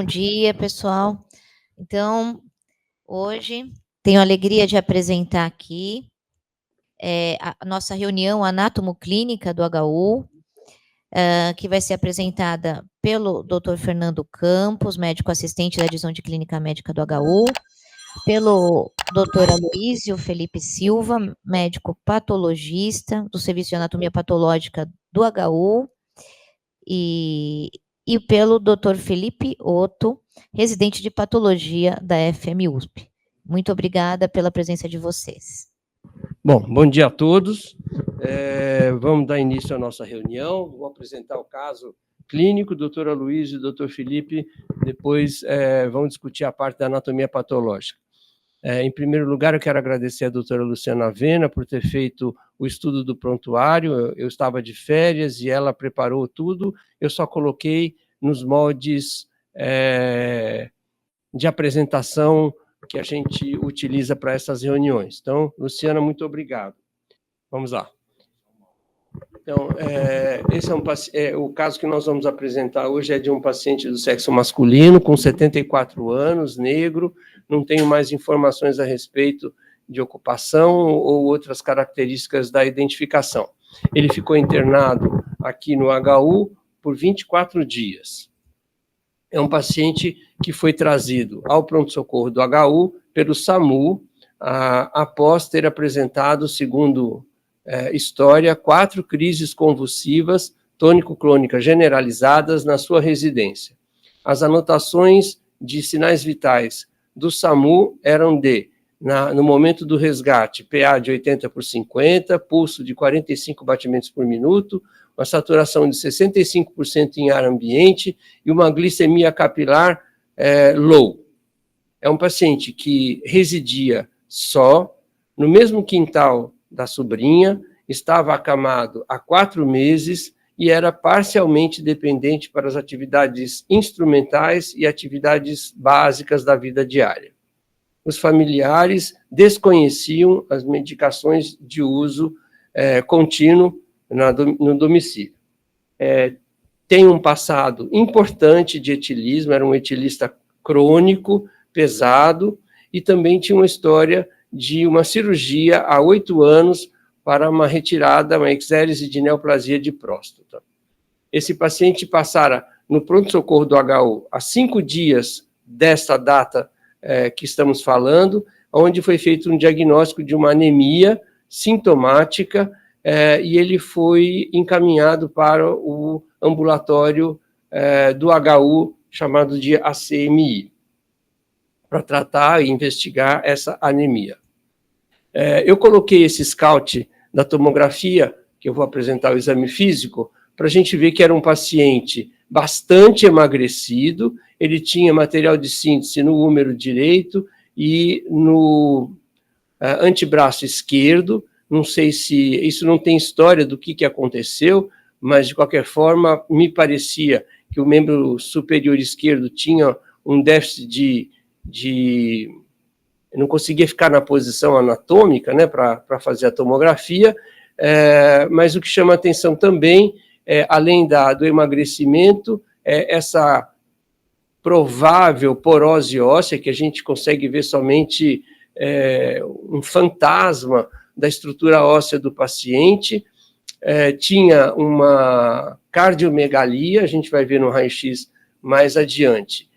Bom dia, pessoal. Então, hoje tenho a alegria de apresentar aqui a nossa reunião anátomo-clínica do HU, que vai ser apresentada pelo Dr. Fernando Campos, médico assistente da divisão de clínica médica do HU, pelo Dr. Aloísio Felipe Silva, médico patologista do Serviço de Anatomia Patológica do HU, e pelo Dr. Felipe Otto, residente de patologia da FMUSP. Muito obrigada pela presença de vocês. Bom dia a todos. Vamos dar início à nossa reunião. Vou apresentar o caso clínico, doutor Aloísio e doutor Felipe, depois vão discutir a parte da anatomia patológica. Em primeiro lugar, eu quero agradecer a doutora Luciana Avena por ter feito o estudo do prontuário. Eu estava de férias e ela preparou tudo, eu só coloquei nos moldes de apresentação que a gente utiliza para essas reuniões. Então, Luciana, muito obrigado. Vamos lá. Então, esse o caso que nós vamos apresentar hoje é de um paciente do sexo masculino, com 74 anos, negro, não tenho mais informações a respeito de ocupação ou outras características da identificação. Ele ficou internado aqui no HU por 24 dias. É um paciente que foi trazido ao pronto-socorro do HU pelo SAMU, após ter apresentado, segundo história, 4 crises convulsivas tônico-clônicas generalizadas na sua residência. As anotações de sinais vitais do SAMU eram no momento do resgate, PA de 80/50, pulso de 45 batimentos por minuto, uma saturação de 65% em ar ambiente e uma glicemia capilar low. É um paciente que residia só, no mesmo quintal da sobrinha, estava acamado há 4 meses e era parcialmente dependente para as atividades instrumentais e atividades básicas da vida diária. Os familiares desconheciam as medicações de uso contínuo no domicílio. Tem um passado importante de etilismo, era um etilista crônico, pesado, e também tinha uma história de uma cirurgia há 8 anos para uma retirada, uma exérese de neoplasia de próstata. Esse paciente passara no pronto-socorro do HU há 5 dias desta data que estamos falando, onde foi feito um diagnóstico de uma anemia sintomática, e ele foi encaminhado para o ambulatório do HU, chamado de ACMI, para tratar e investigar essa anemia. Eu coloquei esse scout da tomografia, que eu vou apresentar o exame físico, para a gente ver que era um paciente bastante emagrecido, ele tinha material de síntese no húmero direito e no antebraço esquerdo. Não sei se isso não tem história do que aconteceu, mas de qualquer forma me parecia que o membro superior esquerdo tinha um déficit eu não conseguia ficar na posição anatômica, né, para fazer a tomografia, mas o que chama atenção também, além do emagrecimento, essa provável porose óssea, que a gente consegue ver somente um fantasma da estrutura óssea do paciente, tinha uma cardiomegalia, a gente vai ver no raio-x mais adiante.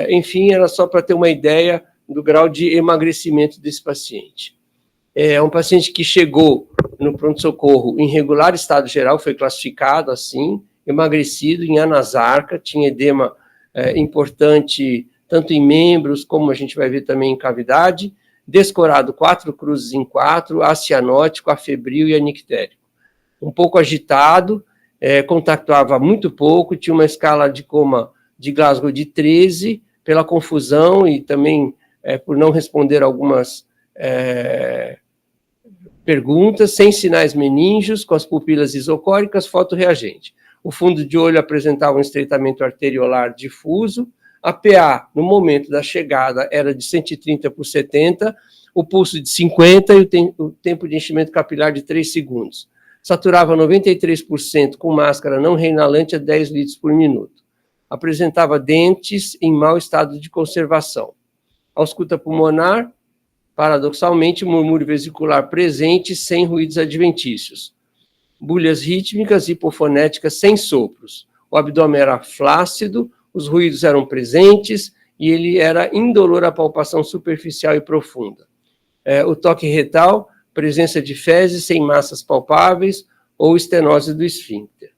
Enfim, era só para ter uma ideia do grau de emagrecimento desse paciente. É um paciente que chegou no pronto-socorro em regular estado geral, foi classificado assim, emagrecido, em anasarca, tinha edema importante, tanto em membros, como a gente vai ver também em cavidade, descorado 4 cruzes em 4, acianótico, afebril e anictérico. Um pouco agitado, contactuava muito pouco, tinha uma escala de coma de Glasgow de 13, pela confusão e também por não responder algumas perguntas, sem sinais meníngeos, com as pupilas isocóricas, fotorreagente. O fundo de olho apresentava um estreitamento arteriolar difuso, a PA, no momento da chegada, era de 130/70, o pulso de 50 e o tempo de enchimento capilar de 3 segundos. Saturava 93% com máscara não reinalante a 10 litros por minuto. apresentava dentes em mau estado de conservação. Ausculta pulmonar, paradoxalmente, murmúrio vesicular presente, sem ruídos adventícios. Bulhas rítmicas hipofonéticas sem sopros. O abdômen era flácido, os ruídos eram presentes e ele era indolor à palpação superficial e profunda. O toque retal, presença de fezes sem massas palpáveis ou estenose do esfíncter.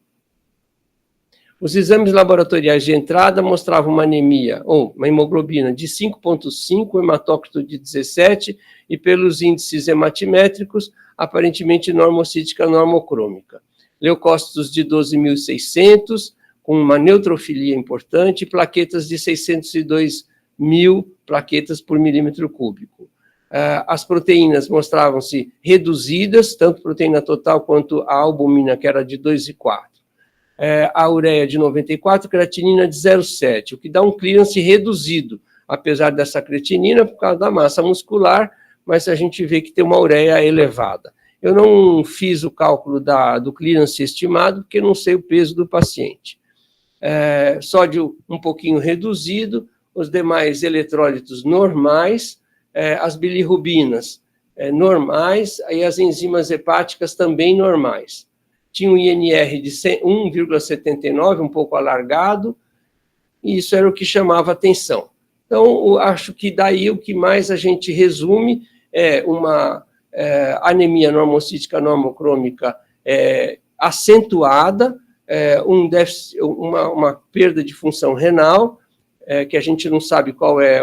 Os exames laboratoriais de entrada mostravam uma anemia, ou uma hemoglobina de 5,5, hematócrito de 17, e pelos índices hematimétricos, aparentemente normocítica normocrômica. Leucócitos de 12.600, com uma neutrofilia importante, e plaquetas de 602.000 plaquetas por milímetro cúbico. As proteínas mostravam-se reduzidas, tanto proteína total quanto a albumina, que era de 2,4. A ureia de 94, creatinina de 0,7, o que dá um clearance reduzido, apesar dessa creatinina, por causa da massa muscular, mas a gente vê que tem uma ureia elevada. Eu não fiz o cálculo do clearance estimado, porque não sei o peso do paciente. Sódio um pouquinho reduzido, os demais eletrólitos normais, as bilirrubinas normais, e as enzimas hepáticas também normais. Tinha um INR de 1,79, um pouco alargado, e isso era o que chamava atenção. Então, eu acho que daí o que mais a gente resume é uma anemia normocítica normocrômica acentuada, uma perda de função renal, que a gente não sabe qual é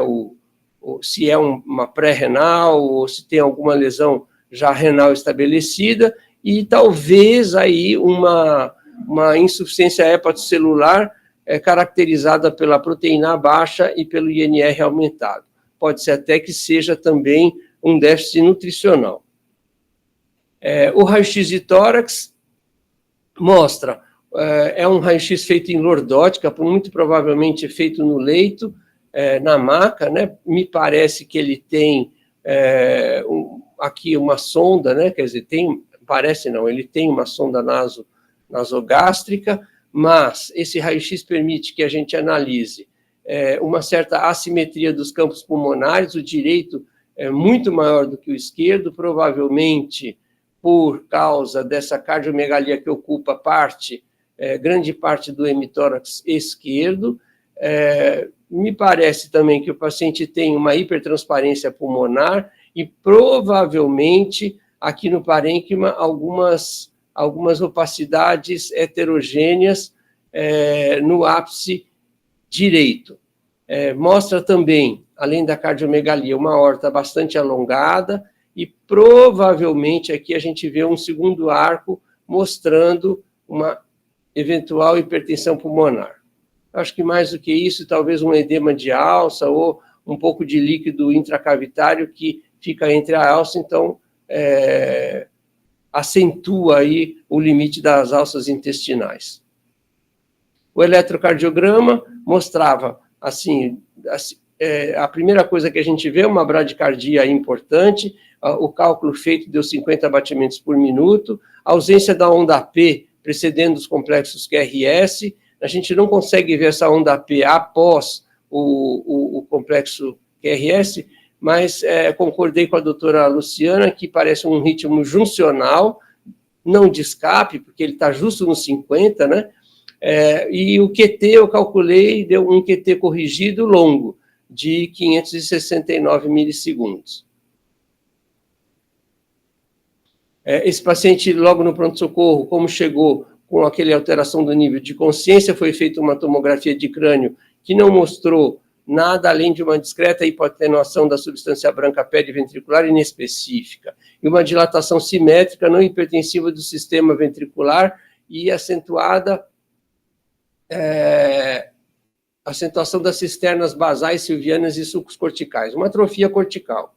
se é uma pré-renal ou se tem alguma lesão já renal estabelecida, e talvez aí uma insuficiência hepatocelular caracterizada pela proteína baixa e pelo INR aumentado. Pode ser até que seja também um déficit nutricional. O raio-x de tórax mostra, é um raio-x feito em lordótica, muito provavelmente feito no leito, na maca, né? Me parece que ele tem aqui uma sonda, né? Quer dizer, ele tem uma sonda nasogástrica, mas esse raio-x permite que a gente analise uma certa assimetria dos campos pulmonares, o direito é muito maior do que o esquerdo, provavelmente por causa dessa cardiomegalia que ocupa grande parte do hemitórax esquerdo. Me parece também que o paciente tem uma hipertransparência pulmonar e provavelmente aqui no parênquima algumas opacidades heterogêneas no ápice direito. Mostra também, além da cardiomegalia, uma aorta bastante alongada e provavelmente aqui a gente vê um segundo arco mostrando uma eventual hipertensão pulmonar. Acho que mais do que isso, talvez um edema de alça ou um pouco de líquido intracavitário que fica entre a alça, então acentua aí o limite das alças intestinais. O eletrocardiograma mostrava, assim, a primeira coisa que a gente vê é uma bradicardia importante, o cálculo feito deu 50 batimentos por minuto, a ausência da onda P precedendo os complexos QRS, a gente não consegue ver essa onda P após o complexo QRS, mas concordei com a doutora Luciana que parece um ritmo juncional, não de escape, porque ele está justo nos 50, né? E o QT eu calculei, deu um QT corrigido longo, de 569 milissegundos. Esse paciente, logo no pronto-socorro, como chegou com aquela alteração do nível de consciência, foi feita uma tomografia de crânio que não mostrou nada além de uma discreta hipoatenuação da substância branca periventricular inespecífica, e uma dilatação simétrica não hipertensiva do sistema ventricular e acentuação das cisternas basais, silvianas e sulcos corticais, uma atrofia cortical.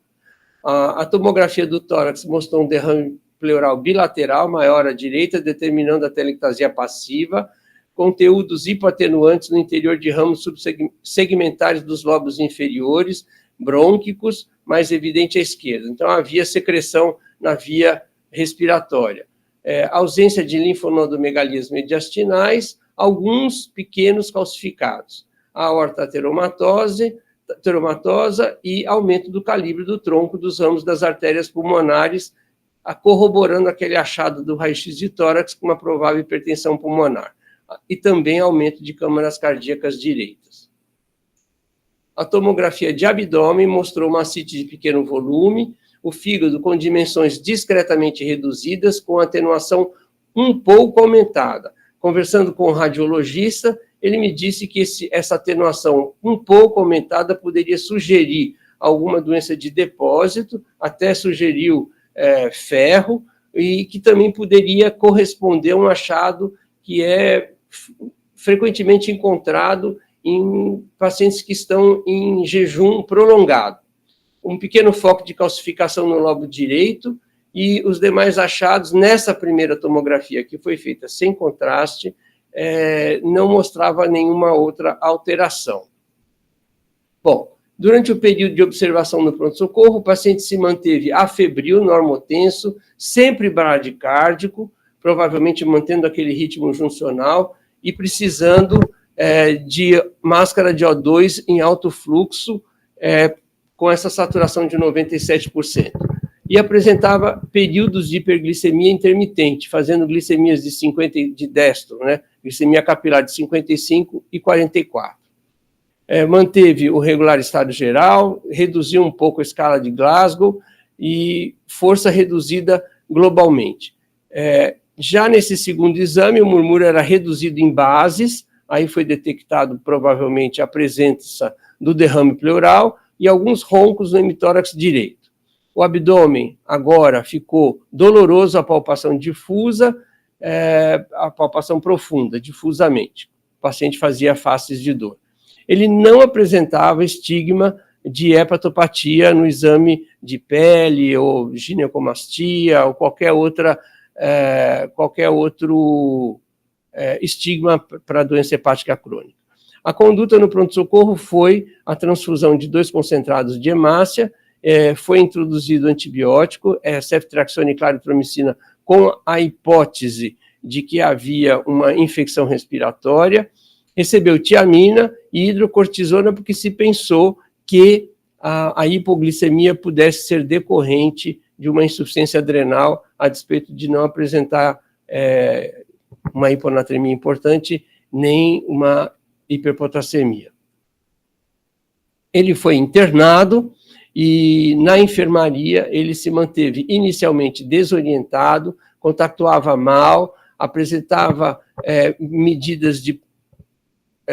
A tomografia do tórax mostrou um derrame pleural bilateral maior à direita, determinando a telectasia passiva, conteúdos hipoatenuantes no interior de ramos subsegmentares dos lobos inferiores, brônquicos, mais evidente à esquerda. Então, havia secreção na via respiratória. Ausência de linfonodomegalias mediastinais, alguns pequenos calcificados, a aorta ateromatosa e aumento do calibre do tronco dos ramos das artérias pulmonares, corroborando aquele achado do raio-x de tórax com uma provável hipertensão pulmonar, e também aumento de câmaras cardíacas direitas. A tomografia de abdômen mostrou uma ascite de pequeno volume, o fígado com dimensões discretamente reduzidas, com atenuação um pouco aumentada. Conversando com o radiologista, ele me disse que essa atenuação um pouco aumentada poderia sugerir alguma doença de depósito, até sugeriu ferro, e que também poderia corresponder a um achado que é frequentemente encontrado em pacientes que estão em jejum prolongado. Um pequeno foco de calcificação no lobo direito, e os demais achados nessa primeira tomografia, que foi feita sem contraste, não mostrava nenhuma outra alteração. Bom, durante o período de observação no pronto-socorro, o paciente se manteve afebril, normotenso, sempre bradicárdico, provavelmente mantendo aquele ritmo juncional e precisando de máscara de O2 em alto fluxo, com essa saturação de 97%. E apresentava períodos de hiperglicemia intermitente, fazendo glicemias de 50 de destro, né? Glicemia capilar de 55 e 44. Manteve o regular estado geral, reduziu um pouco a escala de Glasgow e força reduzida globalmente. Já nesse segundo exame, o murmúrio era reduzido em bases, aí foi detectado provavelmente a presença do derrame pleural e alguns roncos no hemitórax direito. O abdômen agora ficou doloroso, a palpação difusa, a palpação profunda, difusamente. O paciente fazia faces de dor. Ele não apresentava estigma de hepatopatia no exame de pele, ou ginecomastia, ou qualquer outro estigma para doença hepática crônica. A conduta no pronto-socorro foi a transfusão de 2 concentrados de hemácia, foi introduzido antibiótico, ceftriaxona e claritromicina, com a hipótese de que havia uma infecção respiratória, recebeu tiamina e hidrocortisona porque se pensou que a hipoglicemia pudesse ser decorrente de uma insuficiência adrenal, a despeito de não apresentar uma hiponatremia importante, nem uma hiperpotassemia. Ele foi internado e na enfermaria ele se manteve inicialmente desorientado, contactuava mal, apresentava medidas de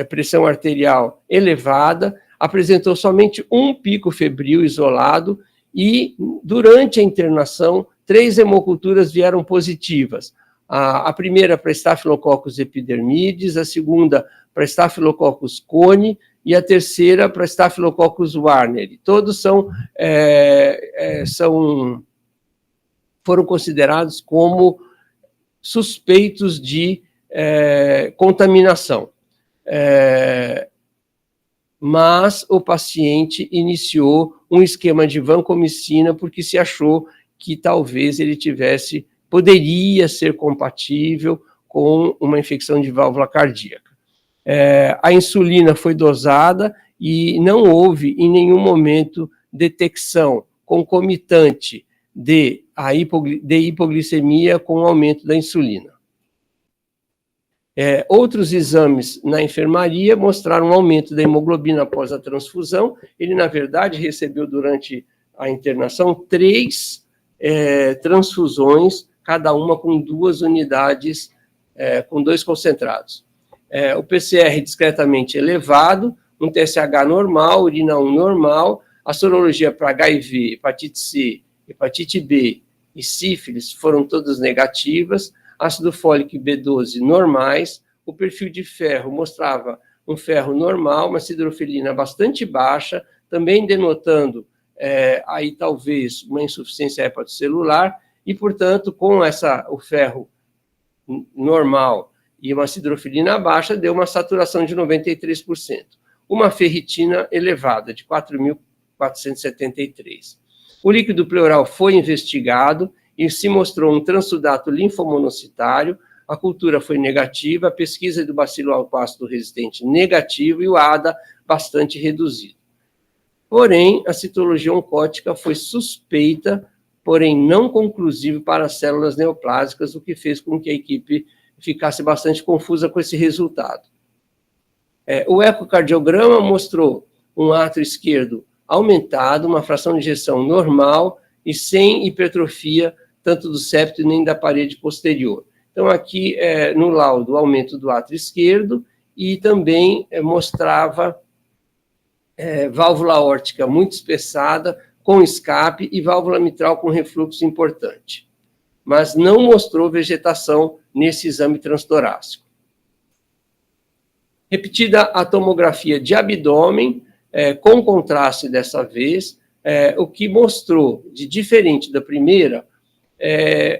pressão arterial elevada, apresentou somente um pico febril isolado e, durante a internação, 3 hemoculturas vieram positivas. A primeira para Staphylococcus epidermidis, a segunda para Staphylococcus cone e a terceira para Staphylococcus warneri. Todos foram considerados como suspeitos de contaminação. Mas o paciente iniciou um esquema de vancomicina porque se achou que talvez ele poderia ser compatível com uma infecção de válvula cardíaca. A insulina foi dosada e não houve em nenhum momento detecção concomitante de hipoglicemia com o aumento da insulina. Outros exames na enfermaria mostraram um aumento da hemoglobina após a transfusão. Ele, na verdade, recebeu durante a internação 3 transfusões, cada uma com 2 unidades, com 2 concentrados. O PCR discretamente elevado, um TSH normal, urina 1 normal, a sorologia para HIV, hepatite C, hepatite B e sífilis foram todas negativas, ácido fólico e B12 normais, o perfil de ferro mostrava um ferro normal, uma siderofilina bastante baixa, também denotando aí talvez uma insuficiência hepatocelular, e, portanto, com o ferro normal e uma siderofilina baixa, deu uma saturação de 93%. Uma ferritina elevada, de 4.473. O líquido pleural foi investigado e se mostrou um transudato linfomonocitário, a cultura foi negativa, a pesquisa do bacilo alpácido resistente negativo e o ADA bastante reduzido. Porém, a citologia oncótica foi suspeita, porém não conclusiva para as células neoplásicas, o que fez com que a equipe ficasse bastante confusa com esse resultado. O ecocardiograma mostrou um átrio esquerdo aumentado, uma fração de ejeção normal e sem hipertrofia, tanto do septo nem da parede posterior. Então, aqui, no laudo, o aumento do átrio esquerdo e também mostrava válvula aórtica muito espessada, com escape, e válvula mitral com refluxo importante. Mas não mostrou vegetação nesse exame transtorácico. Repetida a tomografia de abdômen, com contraste dessa vez, o que mostrou de diferente da primeira,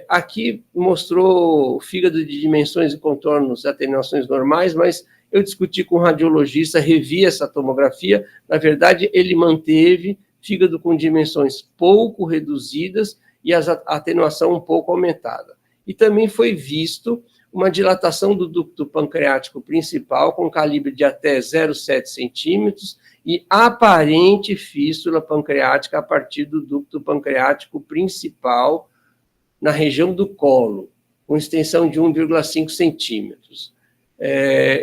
aqui mostrou fígado de dimensões e contornos, atenuações normais, mas eu discuti com o radiologista, revi essa tomografia, na verdade ele manteve fígado com dimensões pouco reduzidas e a atenuação um pouco aumentada. E também foi visto uma dilatação do ducto pancreático principal com calibre de até 0,7 centímetros e aparente fístula pancreática a partir do ducto pancreático principal na região do colo, com extensão de 1,5 centímetros.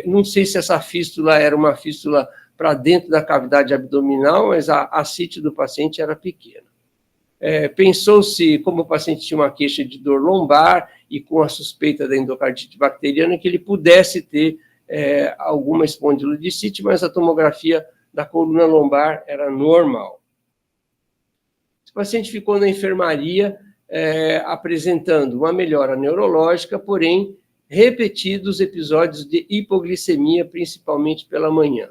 Não sei se essa fístula era uma fístula para dentro da cavidade abdominal, mas a ascite do paciente era pequena. Pensou-se, como o paciente tinha uma queixa de dor lombar e com a suspeita da endocardite bacteriana, que ele pudesse ter alguma espondilodicite, mas a tomografia da coluna lombar era normal. O paciente ficou na enfermaria apresentando uma melhora neurológica, porém, repetidos episódios de hipoglicemia, principalmente pela manhã.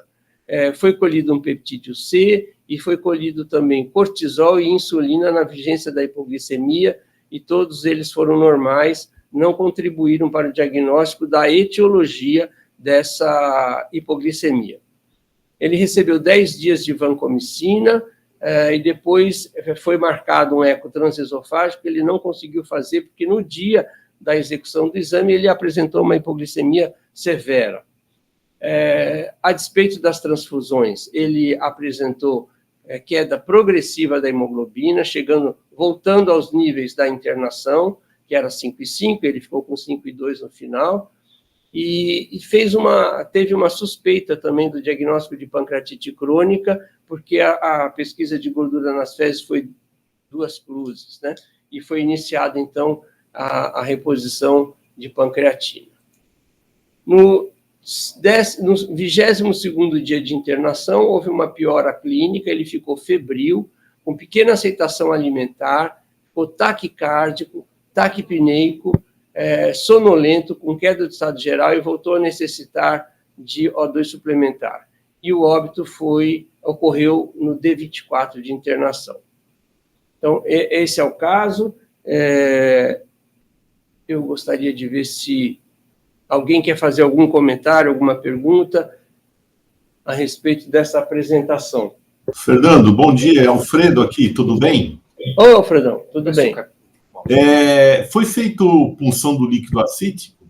Foi colhido um peptídeo C e foi colhido também cortisol e insulina na vigência da hipoglicemia, e todos eles foram normais, não contribuíram para o diagnóstico da etiologia dessa hipoglicemia. Ele recebeu 10 dias de vancomicina, e depois foi marcado um eco transesofágico, que ele não conseguiu fazer, porque no dia da execução do exame ele apresentou uma hipoglicemia severa. A despeito das transfusões, ele apresentou queda progressiva da hemoglobina, voltando aos níveis da internação, que era 5,5, ele ficou com 5,2 no final, e teve uma suspeita também do diagnóstico de pancreatite crônica, porque a pesquisa de gordura nas fezes foi 2 cruzes, né? E foi iniciada, então, a reposição de pancreatina. No 22º dia de internação, houve uma piora clínica, ele ficou febril, com pequena aceitação alimentar, ficou taquicárdico, taquipneico, sonolento, com queda do estado geral e voltou a necessitar de O2 suplementar. E o óbito ocorreu no D24 de internação. Então, esse é o caso. Eu gostaria de ver se alguém quer fazer algum comentário, alguma pergunta a respeito dessa apresentação. Fernando, bom dia. É Alfredo aqui, tudo bem? Oi, Alfredão, tudo bem? Foi feito punção do líquido acítico?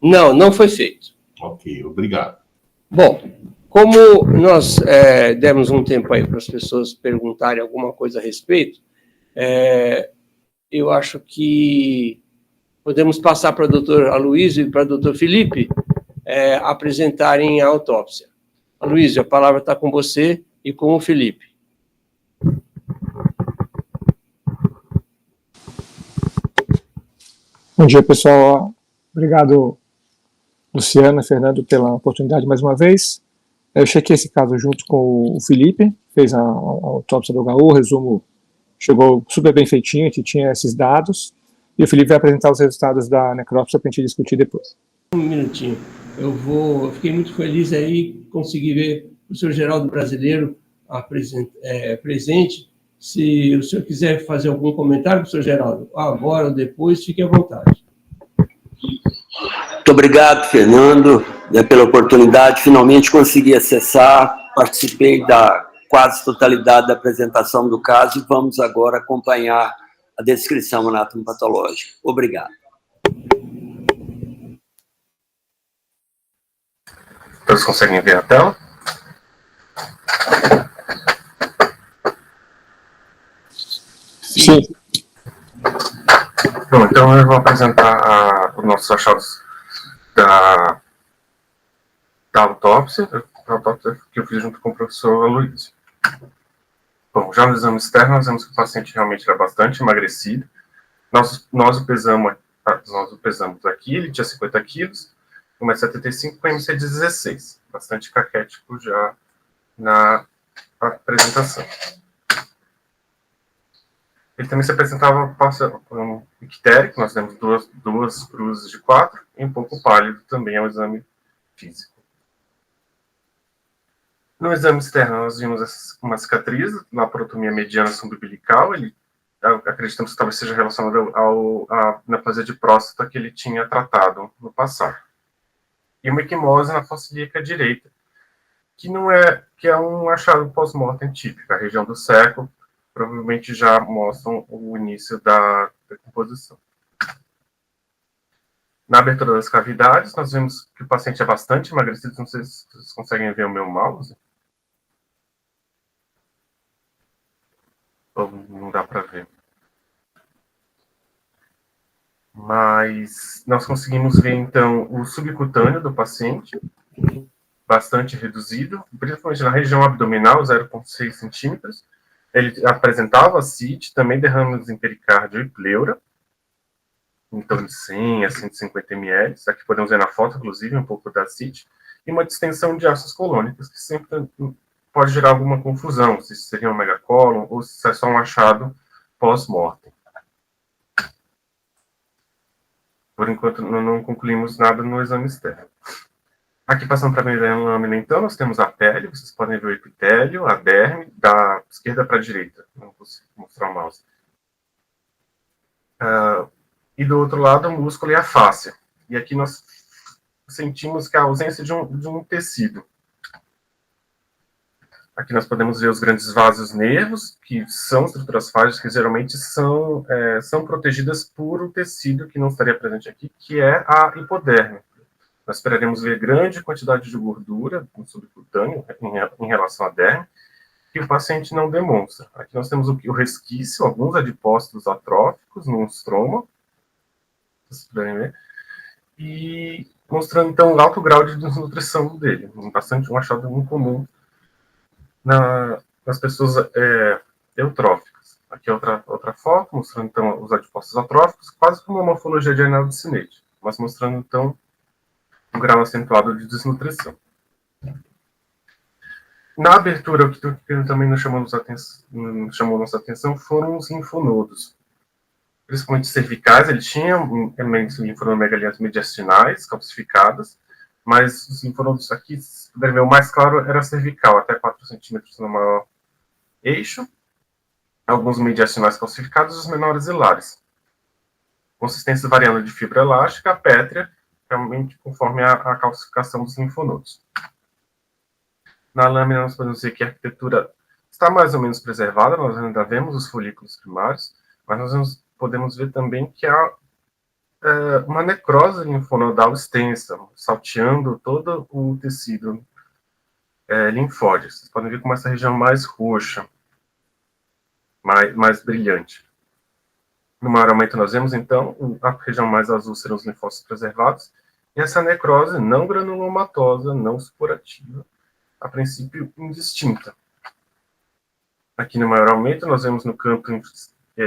Não, não foi feito. Ok, obrigado. Bom, como nós demos um tempo aí para as pessoas perguntarem alguma coisa a respeito, eu acho que podemos passar para o doutor Aloysio e para o doutor Felipe apresentarem a autópsia. Aloysio, a palavra está com você e com o Felipe. Bom dia, pessoal. Obrigado, Luciana, Fernando, pela oportunidade mais uma vez. Eu chequei esse caso junto com o Felipe, fez a autópsia do HU, o resumo chegou super bem feitinho, a gente tinha esses dados, e o Felipe vai apresentar os resultados da necrópsia para a gente discutir depois. Um minutinho. Eu fiquei muito feliz aí, conseguir ver o senhor Geraldo Brasileiro presente. Se o senhor quiser fazer algum comentário, professor Geraldo, agora ou depois, fique à vontade. Muito obrigado, Fernando, pela oportunidade. Finalmente consegui acessar, participei da quase totalidade da apresentação do caso e vamos agora acompanhar a descrição anatomopatológica. Obrigado. Todos conseguem ver a tela? Sim. Bom, então eu vou apresentar os nossos achados da autópsia que eu fiz junto com o professor Luiz. Bom, já no exame externo, nós vemos que o paciente realmente era bastante emagrecido. Nós o pesamos aqui, ele tinha 50 quilos, 1,75 m com MC de 16, bastante caquético já na apresentação. Ele também se apresentava um ictérico, nós temos duas cruzes de 4, e um pouco pálido também é um exame físico. No exame externo, nós vimos uma cicatriz, laparotomia mediana subumbilical, acreditamos que talvez seja relacionado à neoplasia de próstata que ele tinha tratado no passado. E uma equimose na fossa ilíaca direita, que é um achado pós-mortem típico. A região do século provavelmente já mostram o início da decomposição. Na abertura das cavidades, nós vemos que o paciente é bastante emagrecido. Não sei se vocês conseguem ver o meu mouse. Ou não dá para ver. Mas nós conseguimos ver, então, o subcutâneo do paciente, bastante reduzido, principalmente na região abdominal, 0,6 centímetros. Ele apresentava CIT, também derrames em pericárdio e pleura, em torno de 100 a 150 ml. Aqui podemos ver na foto, inclusive, um pouco da CIT. E uma distensão de ácidos colônicos, que sempre pode gerar alguma confusão, se isso seria um megacólon ou se é só um achado pós-mortem. Por enquanto, não concluímos nada no exame externo. Aqui, passando para a primeira lâmina, então, nós temos a pele, vocês podem ver o epitélio, a derme, da esquerda para a direita. Não consigo mostrar o mouse. E do outro lado, o músculo e a fáscia. E aqui nós sentimos que a ausência de um tecido. Aqui nós podemos ver os grandes vasos nervos, que são estruturas fálicas que geralmente são protegidas por um tecido que não estaria presente aqui, que é a hipoderme. Nós esperaremos ver grande quantidade de gordura no subcutâneo em relação à derme, que o paciente não demonstra. Aqui nós temos o resquício, alguns adipócitos atróficos no estroma, vocês puderem ver, e mostrando então o alto grau de desnutrição dele, um achado incomum nas pessoas eutróficas. Aqui outra foto, mostrando então os adipócitos atróficos, quase como uma morfologia de Arnaldo Cinetti, mas mostrando então um grau acentuado de desnutrição. Na abertura, o que também nos chamou nossa atenção foram os linfonodos, principalmente cervicais. Ele tinha elementos de linfonomegalias mediastinais calcificadas, mas os linfonodos aqui, se puder ver, o mais claro era cervical, até 4 centímetros no maior eixo, alguns mediastinais calcificados e os menores hilares. Consistência variando de fibra elástica, pétrea, realmente conforme a calcificação dos linfonodos. Na lâmina, nós podemos ver que a arquitetura está mais ou menos preservada, nós ainda vemos os folículos primários, mas nós podemos ver também que há uma necrose linfonodal extensa, salteando todo o tecido linfóide. Vocês podem ver como essa região mais roxa, mais brilhante. No maior aumento, nós vemos, então, a região mais azul serão os linfócitos preservados, e essa necrose não granulomatosa, não supurativa, a princípio indistinta. Aqui no maior aumento, nós vemos no canto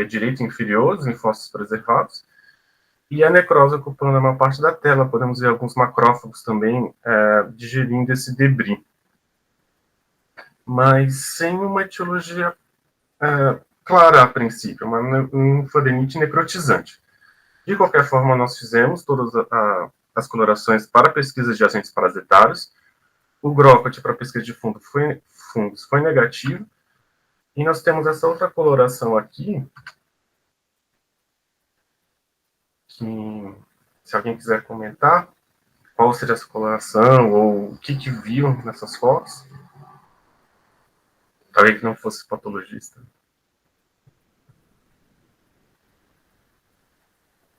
direito inferior os linfócitos preservados, e a necrose ocupando a maior parte da tela. Podemos ver alguns macrófagos também digerindo esse debris. Mas sem uma etiologia clara a princípio, uma linfoadenite necrotizante. De qualquer forma, nós fizemos todas as colorações para pesquisa de agentes parasitários. O Grocat para pesquisa de fungos foi negativo. E nós temos essa outra coloração aqui, que, se alguém quiser comentar, qual seria essa coloração, ou o que viu nessas fotos. Talvez que não fosse patologista.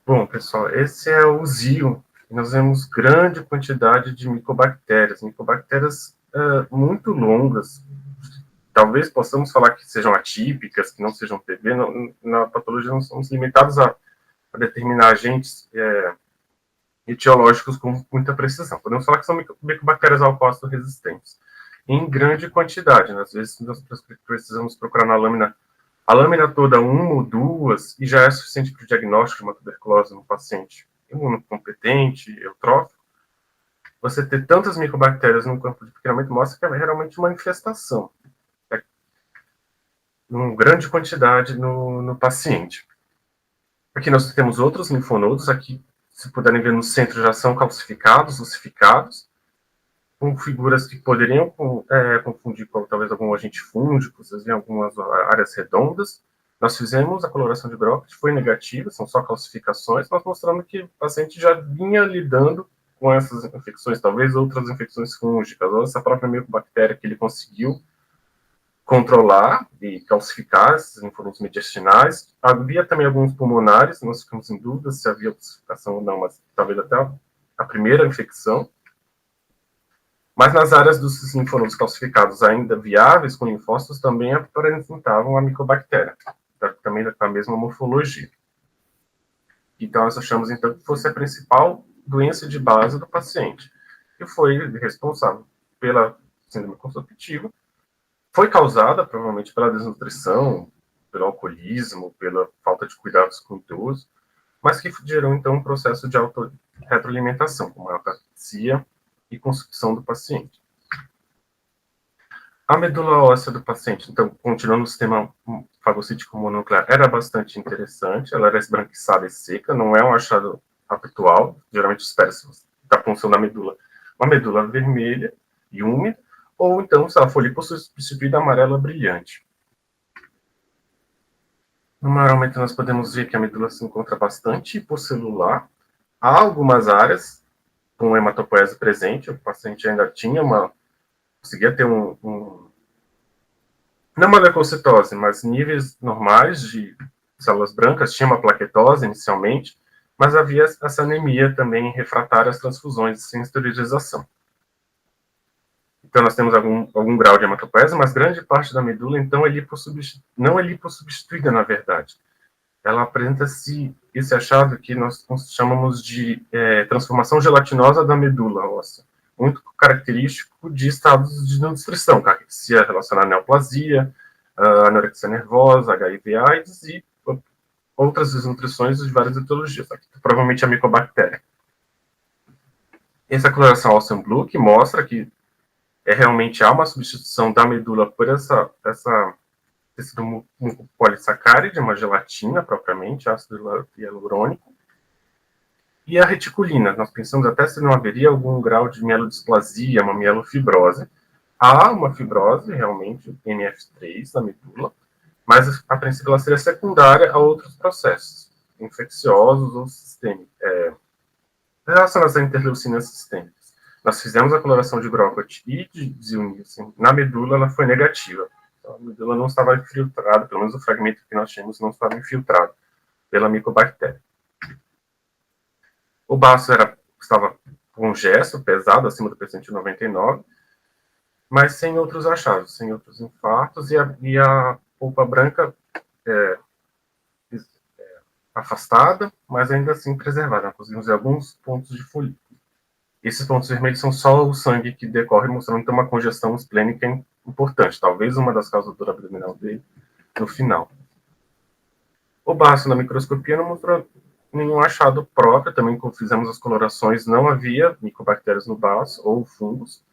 Bom, pessoal, esse é o ZIO e nós vemos grande quantidade de micobactérias muito longas. Talvez possamos falar que sejam atípicas, que não sejam PB. Na patologia não somos limitados a determinar agentes etiológicos com muita precisão. Podemos falar que são micobactérias alcócito resistentes, em grande quantidade. Às vezes nós precisamos procurar na lâmina, a lâmina toda, uma ou duas, e já é suficiente para o diagnóstico de uma tuberculose no paciente imunocompetente, eutrófico. Você ter tantas micobactérias no campo de pequenamento mostra que é realmente uma infestação. Em grande quantidade no paciente. Aqui nós temos outros linfonodos, aqui, se puderem ver no centro, já são calcificados, ossificados, com figuras que poderiam confundir com talvez algum agente fúngico, vocês veem algumas áreas redondas. Nós fizemos a coloração de Brocadt, foi negativa, são só calcificações, mas mostrando que o paciente já vinha lidando com essas infecções, talvez outras infecções fúngicas, ou essa própria micobactéria que ele conseguiu controlar e calcificar esses linfonodos mediastinais. Havia também alguns pulmonares, nós ficamos em dúvida se havia calcificação ou não, mas talvez até a primeira infecção. Mas nas áreas dos linfonodos calcificados ainda viáveis, com linfócitos, também apresentavam a micobactéria, também com a mesma morfologia. Então, nós achamos, então, que fosse a principal doença de base do paciente, que foi responsável pela síndrome consumptiva, foi causada, provavelmente, pela desnutrição, pelo alcoolismo, pela falta de cuidados com o idoso, mas que gerou, então, um processo de autorretroalimentação, com ataxia e consumpção do paciente. A medula óssea do paciente, então, continuando no sistema fagocítico mononuclear, era bastante interessante, ela era esbranquiçada e seca, não é um achado habitual, geralmente espera-se da função da medula, uma medula vermelha e úmida, ou então, se ela for liposubstituída, amarela brilhante. Normalmente, nós podemos ver que a medula se encontra bastante hipocelular. Há algumas áreas com hematopoese presente, o paciente ainda tinha conseguia ter não uma leucocitose, mas níveis normais de células brancas, tinha uma plaquetose inicialmente, mas havia essa anemia também refratária às transfusões sem esterilização. Então, nós temos algum grau de hematopoese, mas grande parte da medula, então, não é lipossubstituída, na verdade. Ela apresenta-se esse achado que nós chamamos de transformação gelatinosa da medula óssea, muito característico de estados de nutrição, caquexia relacionada à neoplasia, anorexia nervosa, HIV/AIDS e outras desnutrições de várias etiologias, provavelmente a micobactéria. Essa coloração Alsan Blue que mostra que realmente há uma substituição da medula por essa tecido mucopolissacáride, uma gelatina propriamente, ácido hialurônico, e a reticulina. Nós pensamos até se não haveria algum grau de mielodisplasia, uma mielofibrose. Há uma fibrose, realmente, MF3 na medula, mas a princípio ela seria secundária a outros processos infecciosos ou sistêmicos, relacionados a interleucinas sistêmicas. Nós fizemos a coloração de Brocadt e de zilniacin na medula, ela foi negativa. Então, a medula não estava infiltrada, pelo menos o fragmento que nós tínhamos não estava infiltrado pela micobactéria. O baço estava com gesto pesado, acima do percentil 99, mas sem outros achados, sem outros infartos, e a polpa branca afastada, mas ainda assim preservada. Nós conseguimos ver alguns pontos de folículo. Esses pontos vermelhos são só o sangue que decorre, mostrando então uma congestão esplênica importante, talvez uma das causas da dor abdominal dele no final. O baço na microscopia não mostrou nenhum achado próprio, também quando fizemos as colorações não havia micobactérias no baço ou fungos,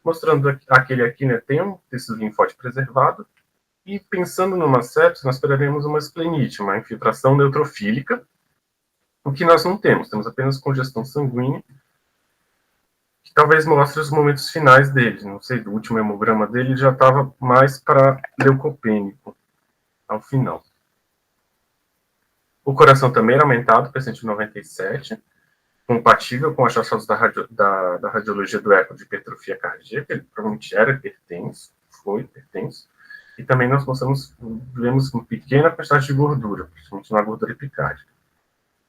mostrando que aquele aqui, né, tem um tecido linfóide preservado, e pensando numa sepse, nós esperaremos uma esplenite, uma infiltração neutrofílica, o que nós não temos apenas congestão sanguínea, que talvez mostre os momentos finais dele. Não sei, do último hemograma dele já estava mais para leucopênico, ao final. O coração também era aumentado, percentil 97, compatível com os achados da radiologia do eco de hipertrofia cardíaca, ele provavelmente era hipertenso, foi hipertenso, e também nós vemos uma pequena quantidade de gordura, principalmente na gordura epicárdica.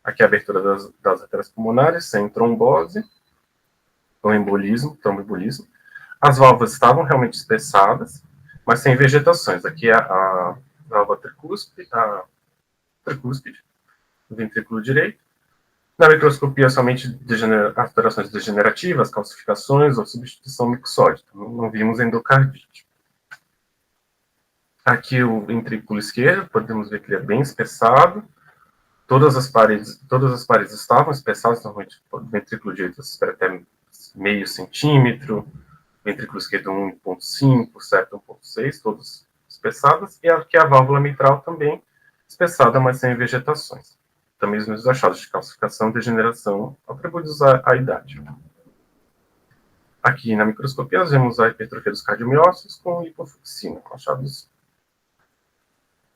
Aqui a abertura das artérias pulmonares, sem trombose, ou embolismo, tromboembolismo. As válvulas estavam realmente espessadas, mas sem vegetações. Aqui a válvula tricúspide, o ventrículo direito. Na microscopia, somente alterações degenerativas, calcificações ou substituição mixóide. Não vimos endocardite. Aqui o ventrículo esquerdo, podemos ver que ele é bem espessado. Todas as paredes estavam espessadas, normalmente o ventrículo direito espera até meio centímetro, ventrículo esquerdo 1,5, septo 1,6, todas espessadas. E aqui a válvula mitral também espessada, mas sem vegetações. Também os mesmos achados de calcificação e degeneração atribuídos à idade. Aqui na microscopia nós vemos a hipertrofia dos cardiomiócitos com hipofuxina, achados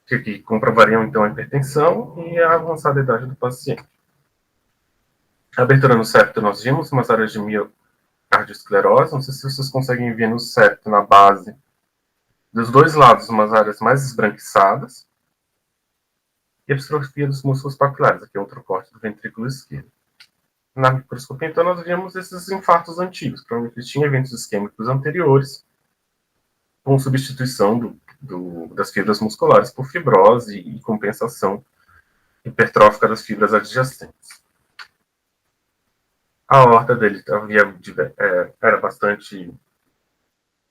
que comprovariam então a hipertensão e a avançada idade do paciente. A abertura no septo nós vimos umas áreas de miocardioesclerose, não sei se vocês conseguem ver no septo, na base, dos dois lados, umas áreas mais esbranquiçadas, e a distrofia dos músculos papilares, aqui é outro corte do ventrículo esquerdo. Na microscopia, então, nós vimos esses infartos antigos, provavelmente eles tinham eventos isquêmicos anteriores, com substituição das fibras musculares por fibrose e compensação hipertrófica das fibras adjacentes. A aorta dele era bastante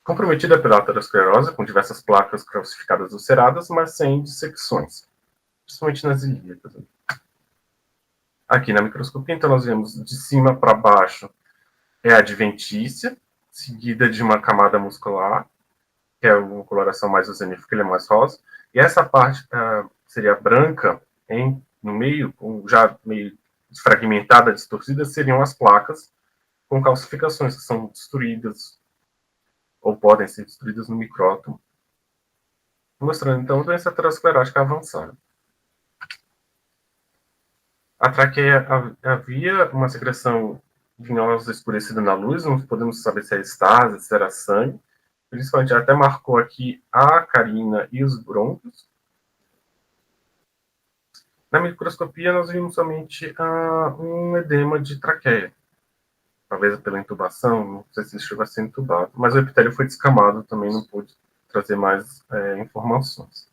comprometida pela aterosclerose, com diversas placas calcificadas ulceradas, mas sem dissecções, principalmente nas ilíacas. Aqui na microscopia, então, nós vemos de cima para baixo é a adventícia, seguida de uma camada muscular, que é uma coloração mais oceanífica, ele é mais rosa, e essa parte seria branca, no meio, já meio fragmentada, distorcida, seriam as placas com calcificações, que são destruídas, ou podem ser destruídas no micrótomo, mostrando, então, doença aterosclerótica avançada. A traqueia havia uma secreção vinhosa escurecida na luz, não podemos saber se é estase, se era sangue, principalmente até marcou aqui a carina e os brônquios. Na microscopia nós vimos somente um edema de traqueia, talvez pela intubação, não sei se chegou a ser intubado, mas o epitélio foi descamado, também não pude trazer mais informações.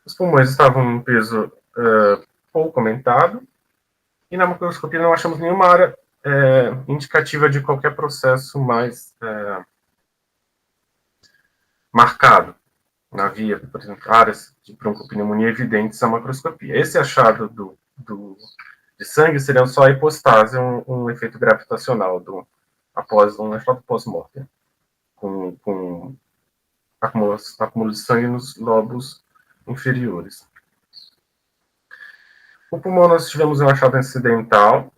Os pulmões estavam em peso pouco aumentado, e na microscopia não achamos nenhuma área indicativa de qualquer processo mais marcado. Não havia, por exemplo, áreas de broncopneumonia evidentes na macroscopia. Esse achado de sangue seria só a hipostase, um efeito gravitacional após um achado pós-mortem, com acúmulo de sangue nos lobos inferiores. O pulmão nós tivemos um achado incidental,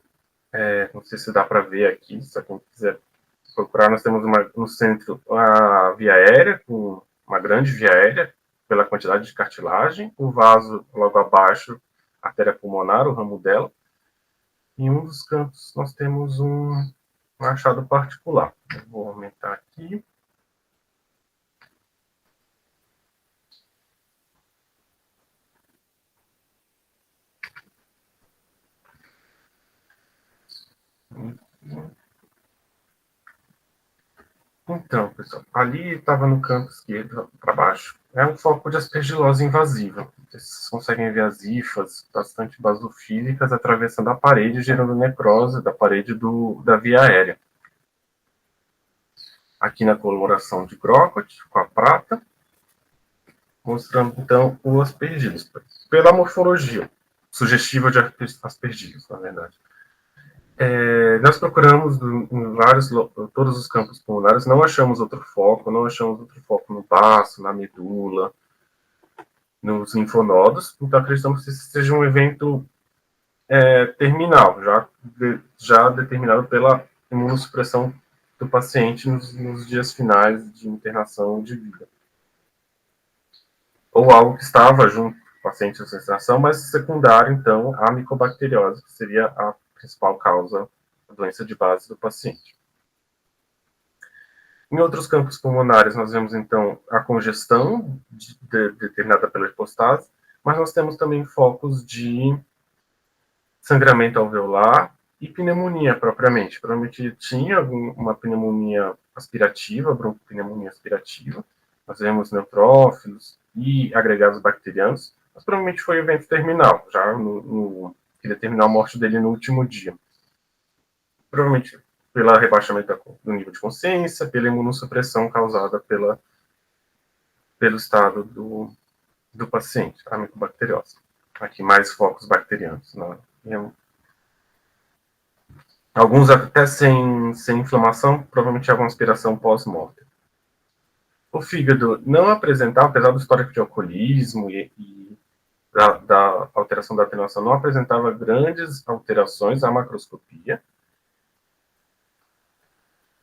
não sei se dá para ver aqui, se alguém quiser procurar, nós temos no centro a via aérea, com uma grande via aérea, pela quantidade de cartilagem, o vaso logo abaixo, a artéria pulmonar, o ramo dela, e em um dos cantos nós temos um achado particular. Eu vou aumentar aqui. Então, pessoal, ali estava no canto esquerdo, para baixo, é um foco de aspergilose invasiva. Vocês conseguem ver as hifas bastante basofílicas atravessando a parede, gerando necrose da parede da via aérea. Aqui na coloração de Grocott, com a prata, mostrando, então, o aspergillus. Pela morfologia, sugestiva de aspergillus, na verdade. Nós procuramos em todos os campos pulmonares, não achamos outro foco no baço, na medula, nos linfonodos, então acreditamos que esse seja um evento terminal, já determinado pela imunossupressão do paciente nos dias finais de internação de vida. Ou algo que estava junto com o paciente na internação, mas secundário, então, à micobacteriose, que seria a principal causa da doença de base do paciente. Em outros campos pulmonares, nós vemos, então, a congestão determinada pela hipostase, mas nós temos também focos de sangramento alveolar e pneumonia propriamente. Provavelmente tinha uma pneumonia aspirativa, broncopneumonia aspirativa. Nós vemos neutrófilos e agregados bacterianos, mas provavelmente foi evento terminal, já que determinou a morte dele no último dia. Provavelmente pelo rebaixamento do nível de consciência, pela imunossupressão causada pelo estado do paciente, a micobacteriose. Aqui mais focos bacterianos. Alguns até sem inflamação, provavelmente alguma aspiração pós-morte. O fígado não apresentava, apesar do histórico de alcoolismo e da alteração da atenuação, não apresentava grandes alterações à macroscopia.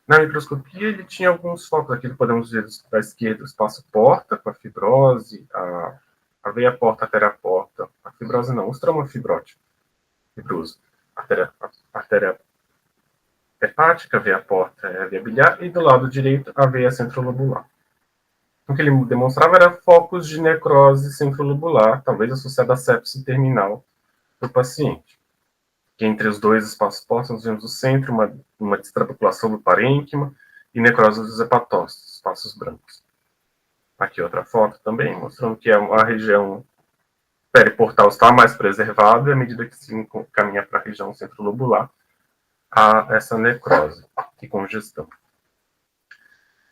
Na microscopia, ele tinha alguns focos, aqui podemos ver da esquerda o espaço porta, com a fibrose, a veia porta, a artéria porta, a fibrose não, o estroma fibrótico, fibroso, a artéria hepática, a veia porta é a veia biliar, e do lado direito a veia centrolobular. O que ele demonstrava era focos de necrose centrolobular, talvez associada à sepse terminal do paciente. Que entre os dois espaços porta nós vemos o centro, uma destrabeculação do parênquima e necrose dos hepatócitos, espaços brancos. Aqui outra foto também, mostrando que a região periportal está mais preservada, e à medida que se caminha para a região centrolobular, há essa necrose e congestão.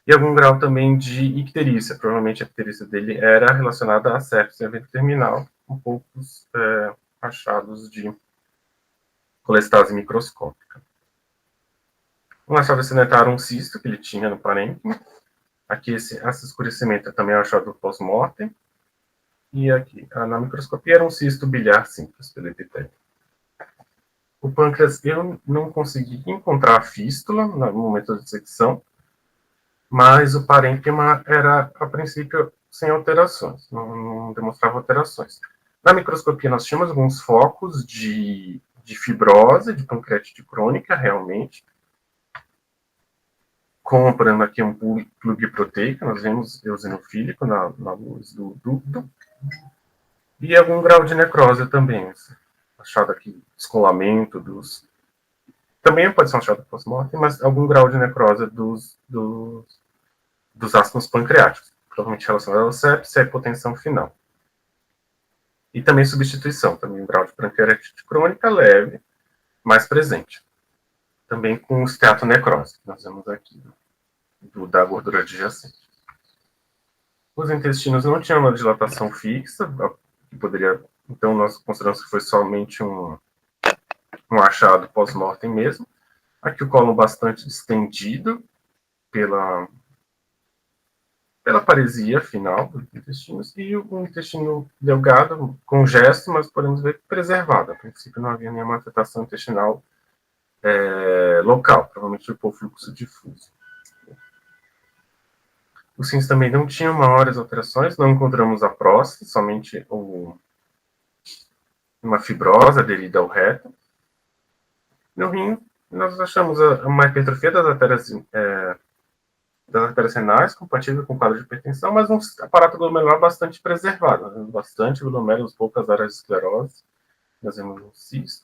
E algum grau também de icterícia. Provavelmente a icterícia dele era relacionada à sepse evento terminal, com poucos achados de colestase microscópica. Um achado acidental um cisto que ele tinha no parênquima. Aqui esse escurecimento também é um achado pós-mortem. E aqui, na microscopia, era um cisto biliar simples pelo epitélio. O pâncreas, eu não consegui encontrar a fístula no momento da dissecção, mas o parênquima era, a princípio, sem alterações, não demonstrava alterações. Na microscopia, nós tínhamos alguns focos de fibrose, de pancreatite crônica, realmente, comprando aqui um plug proteico, nós vemos eosinofílico na luz do ducto, e algum grau de necrose também, achado aqui, descolamento também pode ser um achado pós-morte, mas algum grau de necrose dos ácidos pancreáticos, provavelmente relacionado à sepse e à hipotensão final. E também substituição, também um grau de pancreatite crônica leve, mais presente. Também com esteatonecrose, que nós vemos aqui, da gordura adjacente. Os intestinos não tinham uma dilatação fixa, que poderia, então nós consideramos que foi somente um achado pós-mortem mesmo. Aqui o cólon bastante distendido pela paresia final dos intestinos, e o intestino delgado, congesto, mas podemos ver preservado. A princípio não havia nenhuma afetação intestinal local, provavelmente por fluxo difuso. Os rins também não tinham maiores alterações, não encontramos a próstata, somente uma fibrose aderida ao reto. No rim, nós achamos uma hipertrofia das artérias renais, compatível com o quadro de hipertensão, mas um aparato glomerular bastante preservado, bastante glomérulos, poucas áreas de esclerose, nós vemos um cisto.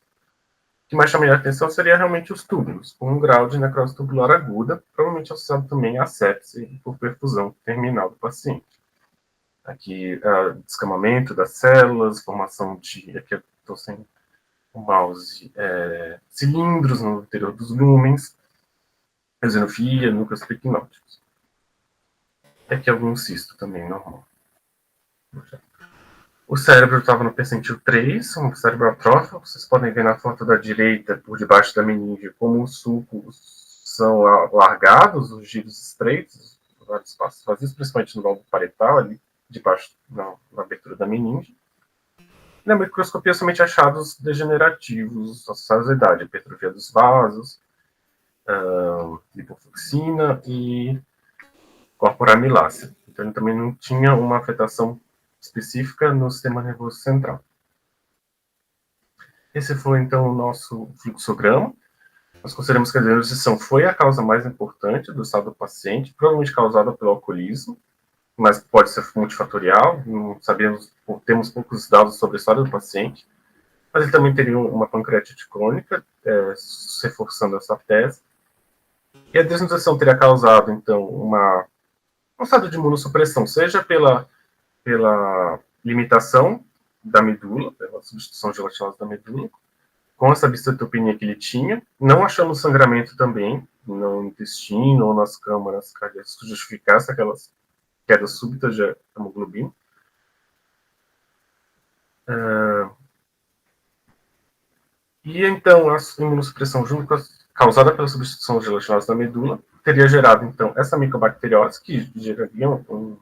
O que mais chamaria a atenção seria realmente os túbulos, com um grau de necrose tubular aguda, provavelmente associado também à sepse por perfusão terminal do paciente. Aqui, descamamento das células, formação de, aqui eu estou sem o mouse, cilindros no interior dos lúmens, eosinofilia, núcleos pequinóticos. E aqui algum cisto também normal. O cérebro estava no percentil 3, um cérebro atrófico. Vocês podem ver na foto da direita, por debaixo da meninge, como os sulcos são alargados, os giros estreitos, vários espaços vazios, principalmente no lobo parietal, ali debaixo na abertura da meninge. Na microscopia, somente achados degenerativos associados à idade, hipertrofia dos vasos, lipofluxina e corpora amilácea. Então, ele também não tinha uma afetação específica no sistema nervoso central. Esse foi, então, o nosso fluxograma. Nós consideramos que a denunciação foi a causa mais importante do estado do paciente, provavelmente causada pelo alcoolismo, mas pode ser multifatorial, não sabemos, temos poucos dados sobre a história do paciente. mas ele também teria uma pancreatite crônica, reforçando essa tese. E a desnutrição teria causado, então, um estado de imunossupressão, seja pela limitação da medula, pela substituição gelatinosa da medula, com essa bistratopenia que ele tinha. Não achamos sangramento também no intestino ou nas câmaras cardíacas que justificasse aquelas quedas súbitas de hemoglobina. E então a imunossupressão causada pela substituição gelatinosa da medula teria gerado então essa micobacteriose, que geraria um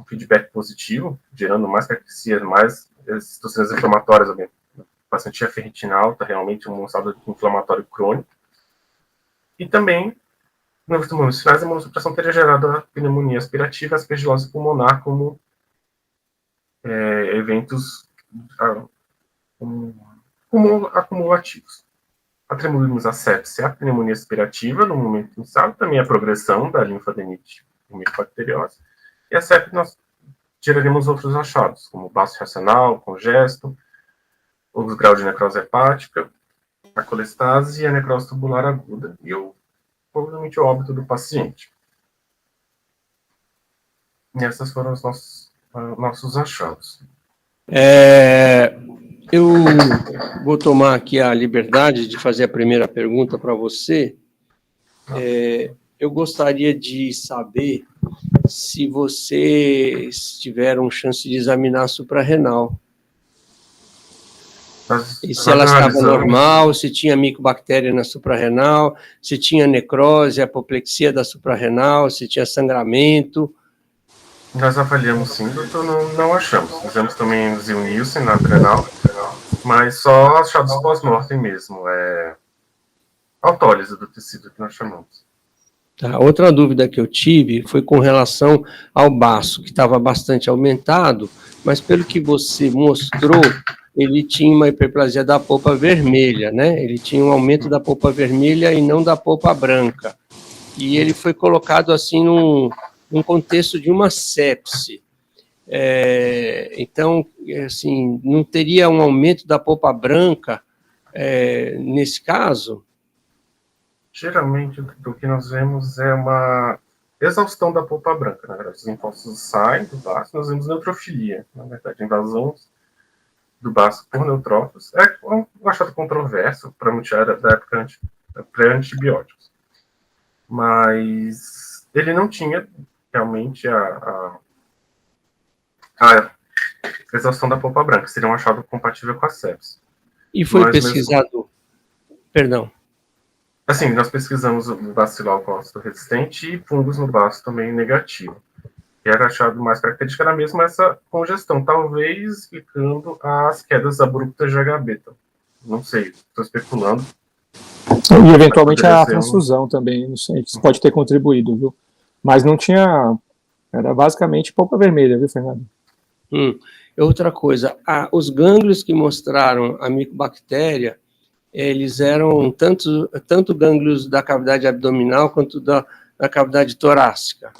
feedback positivo, gerando mais caquecias, mais citocinas inflamatórias. O paciente tinha ferritina alta, realmente um estado inflamatório crônico. E também, nos momentos finais, a imunossupressão teria gerado a pneumonia aspirativa e a aspergilose pulmonar como eventos como acumulativos. Atribuímos a sepse à pneumonia aspirativa no momento inicial, também a progressão da linfadenite e micobacteriose. E a sepse nós geraríamos outros achados, como baço racional, congesto, os graus de necrose hepática, a colestase e a necrose tubular aguda, e provavelmente o óbito do paciente. E esses foram os nossos achados. Eu vou tomar aqui a liberdade de fazer a primeira pergunta para você. Eu gostaria de saber se vocês tiveram chance de examinar a suprarrenal. E se ela estava normal, se tinha micobactéria na suprarrenal, se tinha necrose, apoplexia da suprarrenal, se tinha sangramento. Nós avaliamos sim, doutor, não achamos. Fizemos também o Zil-Nielsen na renal, mas só achados pós-mortem mesmo. Autólise do tecido que nós chamamos. Tá. Outra dúvida que eu tive foi com relação ao baço, que estava bastante aumentado, mas pelo que você mostrou, ele tinha uma hiperplasia da polpa vermelha, né? Ele tinha um aumento da polpa vermelha e não da polpa branca. E ele foi colocado assim num contexto de uma sepse. Então, assim, não teria um aumento da polpa branca nesse caso? Geralmente, o que nós vemos é uma exaustão da polpa branca. Na verdade, os linfócitos saem do baço, nós vemos neutrofilia. Na verdade, invasão do baço por neutrófilos. É um achado controverso, provavelmente era da época pré-antibióticos. Mas ele não tinha realmente a exaustão da polpa branca. Seria um achado compatível com a sepse. E foi pesquisado... Perdão. Assim, nós pesquisamos o bacilo alcoólico resistente e fungos no baço também negativo. E era achado mais característica era mesmo essa congestão, talvez explicando as quedas abruptas de H-beta. Não sei, estou especulando. E eventualmente a transfusão também, não sei, isso pode ter contribuído, viu? Mas não tinha, era basicamente polpa vermelha, viu, Fernando? Outra coisa, os gânglios que mostraram a micobactéria, eles eram tanto gânglios da cavidade abdominal quanto da cavidade torácica.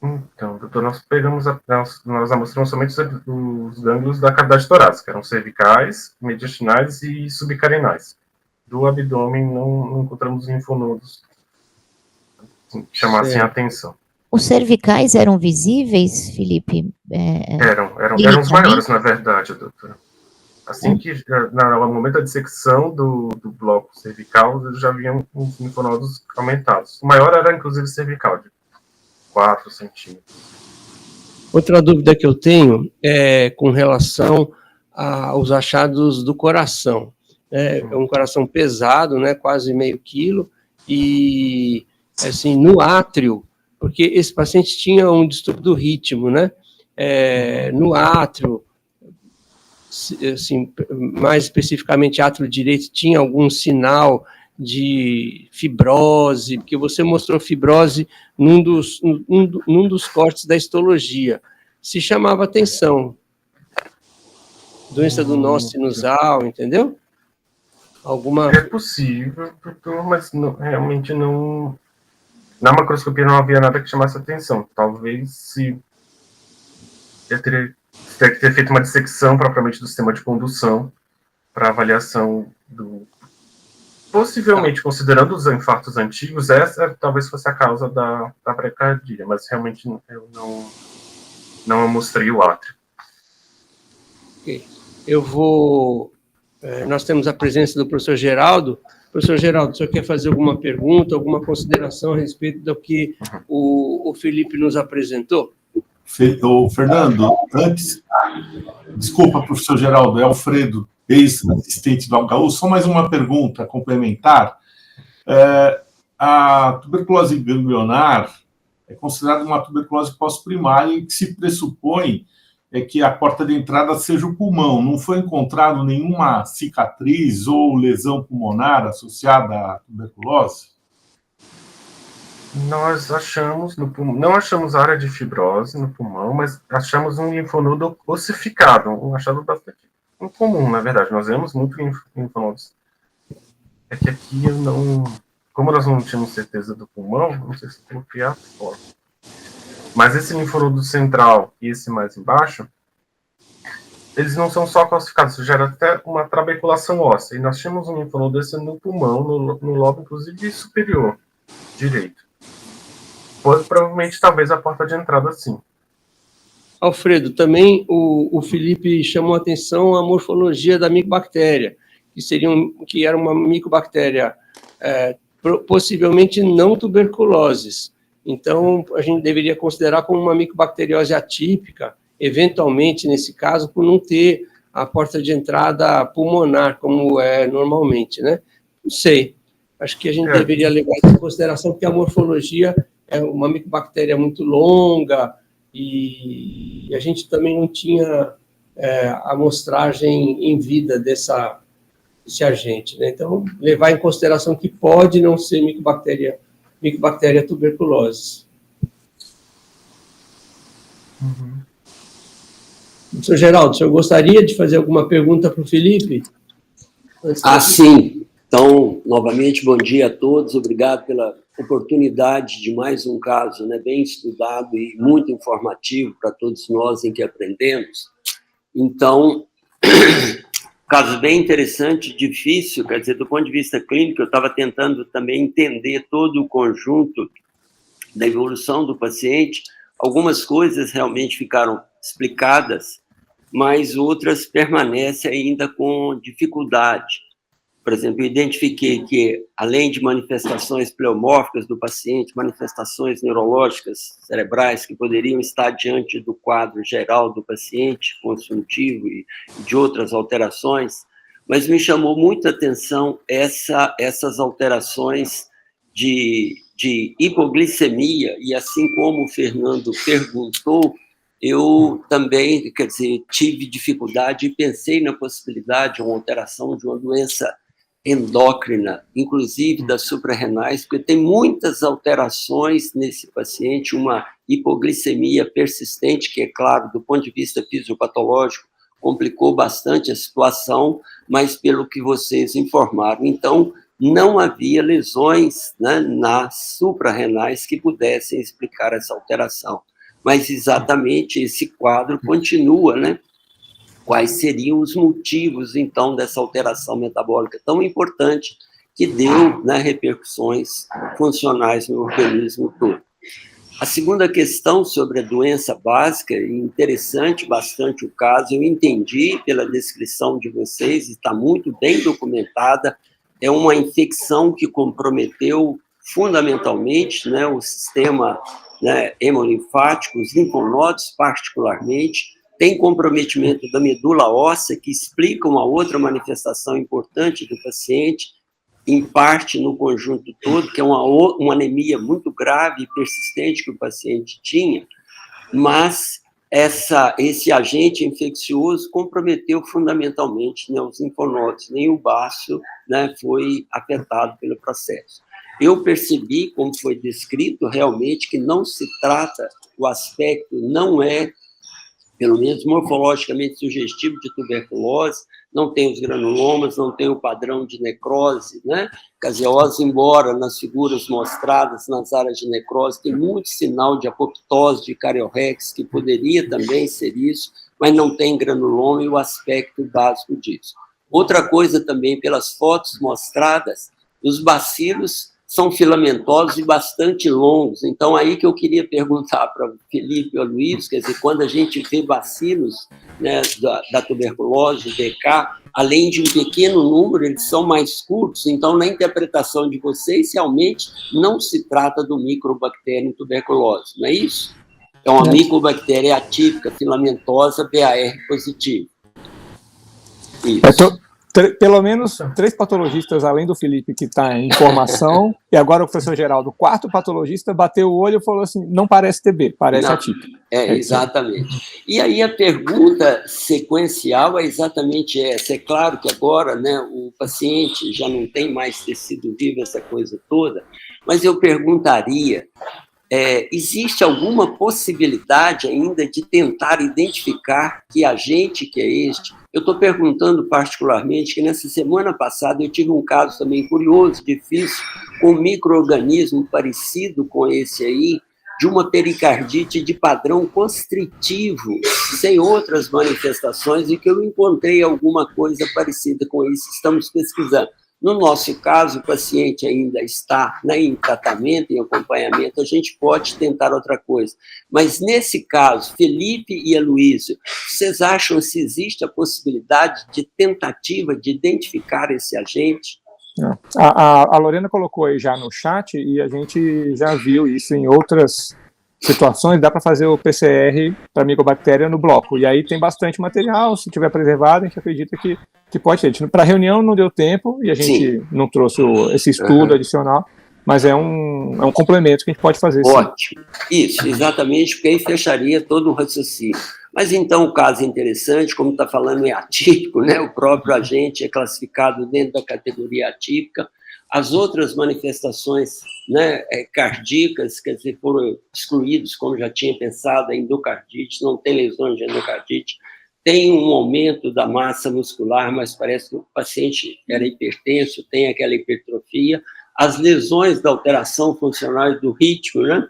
Então, doutor, nós amostramos somente os gânglios da cavidade torácica, eram cervicais, mediastinais e subcarinais. Do abdômen não encontramos linfonodos que chamassem a atenção. Os cervicais eram visíveis, Felipe? Eram os maiores, na verdade, doutora. Assim que, no momento da dissecção do bloco cervical, já haviam uns linfonodos aumentados. O maior era, inclusive, cervical, de 4 centímetros. Outra dúvida que eu tenho é com relação aos achados do coração. É um coração pesado, né, quase meio quilo, e, assim, no átrio, porque esse paciente tinha um distúrbio do ritmo, né, no átrio, assim, mais especificamente átrio direito, tinha algum sinal de fibrose, porque você mostrou fibrose num dos cortes da histologia. Se chamava atenção. Doença do nó sinusal, entendeu? É possível, doutor, mas realmente não... Na macroscopia não havia nada que chamasse atenção. Talvez se... Eu teria que ter feito uma dissecção propriamente do sistema de condução para avaliação do... Possivelmente, considerando os infartos antigos, essa talvez fosse a causa da precardia, mas realmente eu não mostrei o átrio. Ok. Eu vou... nós temos a presença do professor Geraldo. Professor Geraldo, o senhor quer fazer alguma pergunta, alguma consideração a respeito do que o Felipe nos apresentou? Fernando, antes... Desculpa, professor Geraldo, é Alfredo, ex-assistente do HU. Só mais uma pergunta complementar. A tuberculose ganglionar é considerada uma tuberculose pós-primária e que se pressupõe que a porta de entrada seja o pulmão. Não foi encontrado nenhuma cicatriz ou lesão pulmonar associada à tuberculose? Nós achamos no pulmão, não achamos área de fibrose no pulmão, mas achamos um linfonodo ossificado, um achado bastante incomum, na verdade. Nós vemos muito linfonodos. É que aqui eu não... Como nós não tínhamos certeza do pulmão, não sei se eu coloquei a foto. Mas esse linfonodo central e esse mais embaixo, eles não são só calcificados, isso gera até uma trabeculação óssea. E nós tínhamos um linfonodo desse no pulmão, no lobo, inclusive, superior, direito. Provavelmente, talvez, a porta de entrada, sim. Alfredo, também o Felipe chamou a atenção a morfologia da micobactéria, que era uma micobactéria possivelmente não tuberculoses. Então, a gente deveria considerar como uma micobacteriose atípica, eventualmente, nesse caso, por não ter a porta de entrada pulmonar, como é normalmente, né? Não sei. Acho que a gente deveria levar isso em consideração, porque a morfologia é uma micobactéria muito longa e a gente também não tinha amostragem em vida desse agente, né? Então, levar em consideração que pode não ser micobactéria tuberculose. Professor Geraldo, o senhor gostaria de fazer alguma pergunta para o Felipe? Sim. Então, novamente, bom dia a todos. Obrigado pela oportunidade de mais um caso, né, bem estudado e muito informativo para todos nós em que aprendemos. Então, caso bem interessante, difícil, quer dizer, do ponto de vista clínico, eu estava tentando também entender todo o conjunto da evolução do paciente. Algumas coisas realmente ficaram explicadas, mas outras permanecem ainda com dificuldade. Por exemplo, eu identifiquei que, além de manifestações pleomórficas do paciente, manifestações neurológicas cerebrais que poderiam estar diante do quadro geral do paciente, consultivo e de outras alterações, mas me chamou muita atenção essas alterações de hipoglicemia, e assim como o Fernando perguntou, eu também, quer dizer, tive dificuldade e pensei na possibilidade de uma alteração de uma doença endócrina, inclusive das suprarrenais, porque tem muitas alterações nesse paciente, uma hipoglicemia persistente, que, é claro, do ponto de vista fisiopatológico, complicou bastante a situação, mas pelo que vocês informaram, então, não havia lesões, né, nas suprarrenais que pudessem explicar essa alteração. Mas exatamente esse quadro continua, né? Quais seriam os motivos, então, dessa alteração metabólica tão importante que deu, né, repercussões funcionais no organismo todo. A segunda questão sobre a doença básica, interessante bastante o caso, eu entendi pela descrição de vocês, está muito bem documentada, é uma infecção que comprometeu fundamentalmente, né, o sistema, né, hemolinfático, os linfonodos particularmente, tem comprometimento da medula óssea, que explica uma outra manifestação importante do paciente, em parte no conjunto todo, que é uma anemia muito grave e persistente que o paciente tinha, mas esse agente infeccioso comprometeu fundamentalmente, né, os linfonodos, nem o baço, né, foi afetado pelo processo. Eu percebi, como foi descrito, realmente que não se trata, o aspecto não é, pelo menos morfologicamente sugestivo de tuberculose, não tem os granulomas, não tem o padrão de necrose, né? Caseose, embora nas figuras mostradas nas áreas de necrose, tem muito sinal de apoptose de Karyorex, que poderia também ser isso, mas não tem granuloma e o aspecto básico disso. Outra coisa também, pelas fotos mostradas, os bacilos são filamentosos e bastante longos. Então, aí que eu queria perguntar para o Felipe e o Luiz, quer dizer, quando a gente vê bacilos, né, da tuberculose, do DK, além de um pequeno número, eles são mais curtos. Então, na interpretação de vocês, realmente não se trata do microbactério tuberculose, não é isso? É uma micobactéria atípica, filamentosa, BAR positivo. Isso. Pelo menos 3 patologistas, além do Felipe, que está em formação, e agora o professor Geraldo, o 4º patologista, bateu o olho e falou assim, não parece TB, parece atípico. Exatamente. E aí a pergunta sequencial é exatamente essa. É claro que agora, né, o paciente já não tem mais tecido vivo, essa coisa toda, mas eu perguntaria, existe alguma possibilidade ainda de tentar identificar que agente que é este? Eu estou perguntando particularmente que nessa semana passada eu tive um caso também curioso, difícil, com um micro-organismo parecido com esse aí, de uma pericardite de padrão constritivo, sem outras manifestações, e que eu encontrei alguma coisa parecida com isso, estamos pesquisando. No nosso caso, o paciente ainda está, né, em tratamento, em acompanhamento, a gente pode tentar outra coisa. Mas, nesse caso, Felipe e Aloysio, vocês acham se existe a possibilidade de tentativa de identificar esse agente? A Lorena colocou aí já no chat, e a gente já viu isso em outras situações, dá para fazer o PCR para micobactéria no bloco, e aí tem bastante material, se tiver preservado, a gente acredita que pode ter. Para a reunião não deu tempo, e a gente não trouxe esse estudo adicional, mas é um complemento que a gente pode fazer. Ótimo, isso, exatamente, porque aí fecharia todo o raciocínio. Mas então o caso é interessante, como está falando, é atípico, né? O próprio agente é classificado dentro da categoria atípica. As outras manifestações, né, cardíacas, quer dizer, foram excluídos, como já tinha pensado, a endocardite, não tem lesões de endocardite, tem um aumento da massa muscular, mas parece que o paciente era hipertenso, tem aquela hipertrofia. As lesões da alteração funcional do ritmo, né,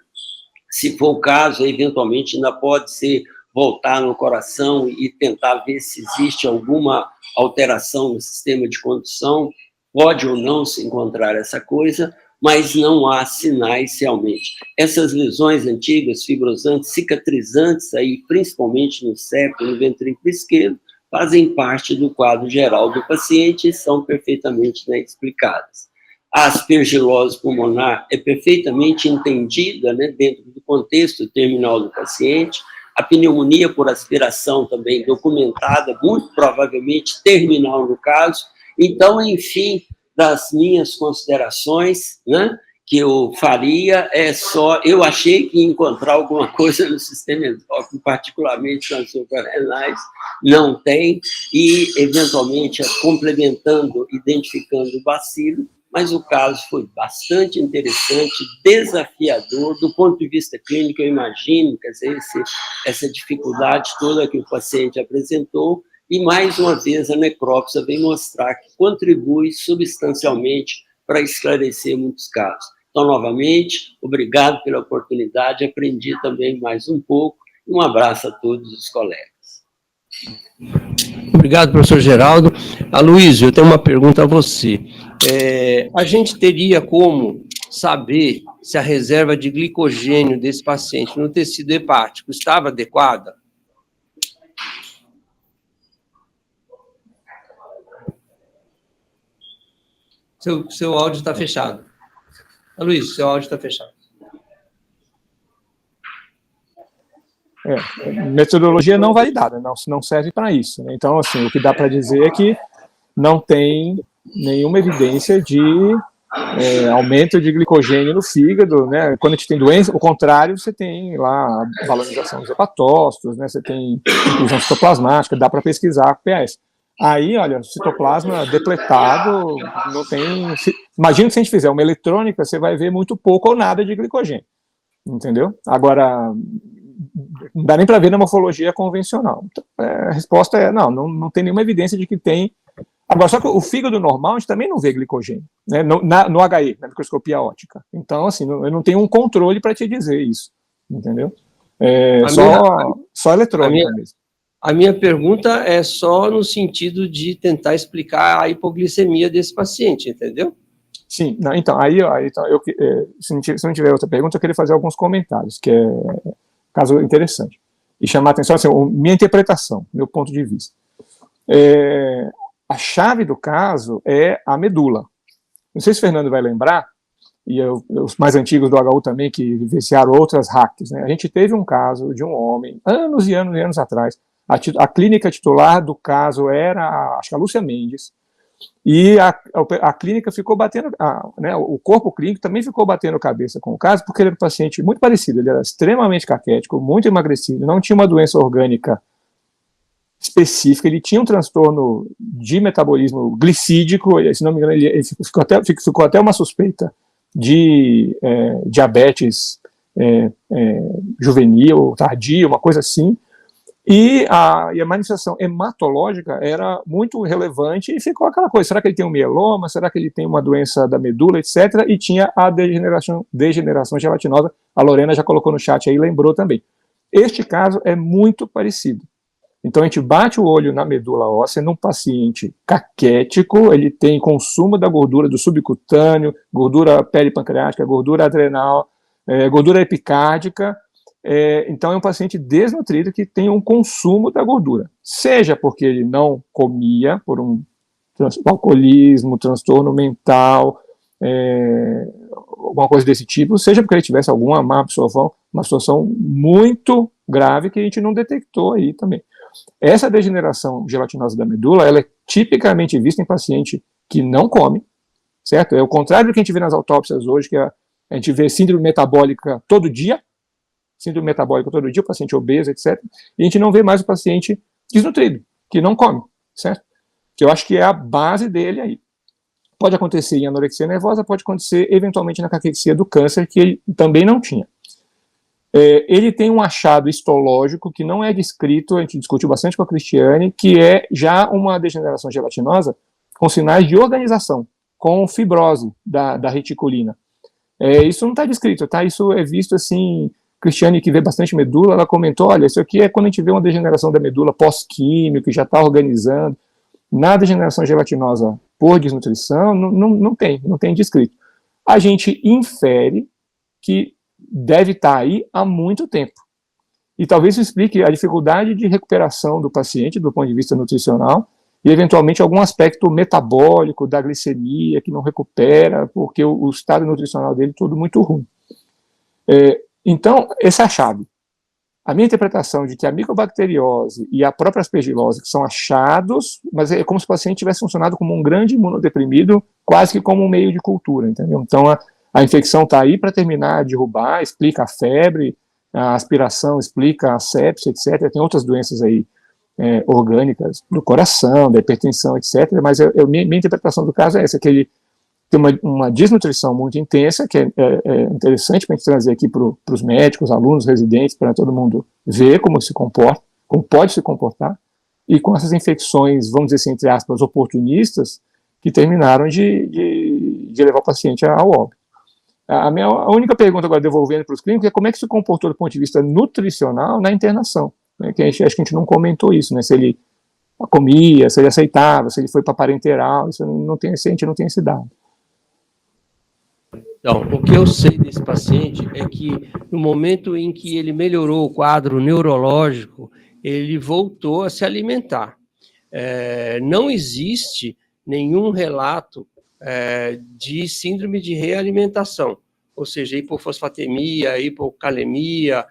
se for o caso, eventualmente ainda pode ser voltar no coração e tentar ver se existe alguma alteração no sistema de condução. Pode ou não se encontrar essa coisa, mas não há sinais realmente. Essas lesões antigas, fibrosantes, cicatrizantes, aí, principalmente no septo, no ventrículo esquerdo, fazem parte do quadro geral do paciente e são perfeitamente, né, explicadas. A aspergilose pulmonar é perfeitamente entendida, né, dentro do contexto terminal do paciente. A pneumonia por aspiração também documentada, muito provavelmente terminal no caso. Então, enfim, das minhas considerações, né, que eu faria é só... Eu achei que ia encontrar alguma coisa no sistema endócrino, particularmente nas suprarrenais, não tem, e, eventualmente, complementando, identificando o bacilo, mas o caso foi bastante interessante, desafiador, do ponto de vista clínico, eu imagino, quer dizer, essa dificuldade toda que o paciente apresentou, e, mais uma vez, a necrópsia vem mostrar que contribui substancialmente para esclarecer muitos casos. Então, novamente, obrigado pela oportunidade, aprendi também mais um pouco, e um abraço a todos os colegas. Obrigado, professor Geraldo. Aloysio, eu tenho uma pergunta a você. A gente teria como saber se a reserva de glicogênio desse paciente no tecido hepático estava adequada? Seu áudio está fechado. Aloysio, seu áudio está fechado. Metodologia não validada, não serve para isso, né? Então, assim, o que dá para dizer é que não tem nenhuma evidência de aumento de glicogênio no fígado, né? Quando a gente tem doença, o contrário, você tem lá a valorização dos hepatócitos, né? Você tem inclusão citoplasmática, dá para pesquisar com PAS. Aí, olha, citoplasma depletado, não tem... Imagina que se a gente fizer uma eletrônica, você vai ver muito pouco ou nada de glicogênio, entendeu? Agora, não dá nem para ver na morfologia convencional. Então, a resposta é não tem nenhuma evidência de que tem. Agora, só que o fígado normal, a gente também não vê glicogênio, né, no HE, na microscopia óptica. Então, assim, eu não tenho um controle para te dizer isso, entendeu? Só eletrônica mesmo. A minha pergunta é só no sentido de tentar explicar a hipoglicemia desse paciente, entendeu? Sim, não, então, então, se não tiver outra pergunta, eu queria fazer alguns comentários, que é caso interessante. E chamar a atenção, assim, minha interpretação, meu ponto de vista. A chave do caso é a medula. Não sei se o Fernando vai lembrar, e os mais antigos do HU também, que vivenciaram outras hacks, né? A gente teve um caso de um homem, anos e anos e anos atrás, a clínica titular do caso era, acho que a Lúcia Mendes, e a clínica ficou batendo, né, o corpo clínico também ficou batendo cabeça com o caso, porque ele era um paciente muito parecido, ele era extremamente caquético, muito emagrecido, não tinha uma doença orgânica específica, ele tinha um transtorno de metabolismo glicídico, se não me engano, ele ficou até uma suspeita de diabetes juvenil, tardia, uma coisa assim, e a manifestação hematológica era muito relevante e ficou aquela coisa, será que ele tem um mieloma, será que ele tem uma doença da medula, etc. E tinha a degeneração gelatinosa, a Lorena já colocou no chat aí, lembrou também. Este caso é muito parecido. Então a gente bate o olho na medula óssea num paciente caquético, ele tem consumo da gordura do subcutâneo, gordura peripancreática, gordura adrenal, gordura epicárdica. Então é um paciente desnutrido que tem um consumo da gordura, seja porque ele não comia, por um alcoolismo, transtorno mental, alguma coisa desse tipo, seja porque ele tivesse alguma má absorção, uma situação muito grave que a gente não detectou aí também. Essa degeneração gelatinosa da medula, ela é tipicamente vista em paciente que não come, certo? É o contrário do que a gente vê nas autópsias hoje, que a gente vê síndrome metabólica todo dia, o paciente obeso, etc. E a gente não vê mais o paciente desnutrido, que não come, certo? Que eu acho que é a base dele aí. Pode acontecer em anorexia nervosa, pode acontecer eventualmente na caquexia do câncer, que ele também não tinha. Ele tem um achado histológico que não é descrito, a gente discutiu bastante com a Cristiane, que é já uma degeneração gelatinosa com sinais de organização, com fibrose da reticulina. Isso não está descrito, tá? Isso é visto assim. Cristiane, que vê bastante medula, ela comentou, olha, isso aqui é quando a gente vê uma degeneração da medula pós-químico, que já está organizando. Na degeneração gelatinosa por desnutrição, não tem descrito. A gente infere que deve estar aí há muito tempo. E talvez isso explique a dificuldade de recuperação do paciente, do ponto de vista nutricional, e eventualmente algum aspecto metabólico da glicemia que não recupera, porque o estado nutricional dele é tudo muito ruim. Então, essa é a chave. A minha interpretação de que a micobacteriose e a própria aspergilose, que são achados, mas é como se o paciente tivesse funcionado como um grande imunodeprimido, quase que como um meio de cultura, entendeu? Então, a infecção está aí para terminar, derrubar, explica a febre, a aspiração explica a sepsia, etc. Tem outras doenças aí orgânicas do coração, da hipertensão, etc. Mas minha interpretação do caso é essa, que ele tem uma desnutrição muito intensa, que é interessante para a gente trazer aqui para os médicos, alunos, residentes, para todo mundo ver como se comporta, como pode se comportar, e com essas infecções, vamos dizer assim, entre aspas, oportunistas, que terminaram de levar o paciente ao óbito. A única pergunta agora, devolvendo para os clínicos, é como é que se comportou do ponto de vista nutricional na internação, né, que acho que a gente não comentou isso, né, se ele comia, se ele aceitava, se ele foi para parenteral, isso a gente não tem esse dado. Então, o que eu sei desse paciente é que no momento em que ele melhorou o quadro neurológico, ele voltou a se alimentar. Não existe nenhum relato de síndrome de realimentação, ou seja, hipofosfatemia, hipocalemia,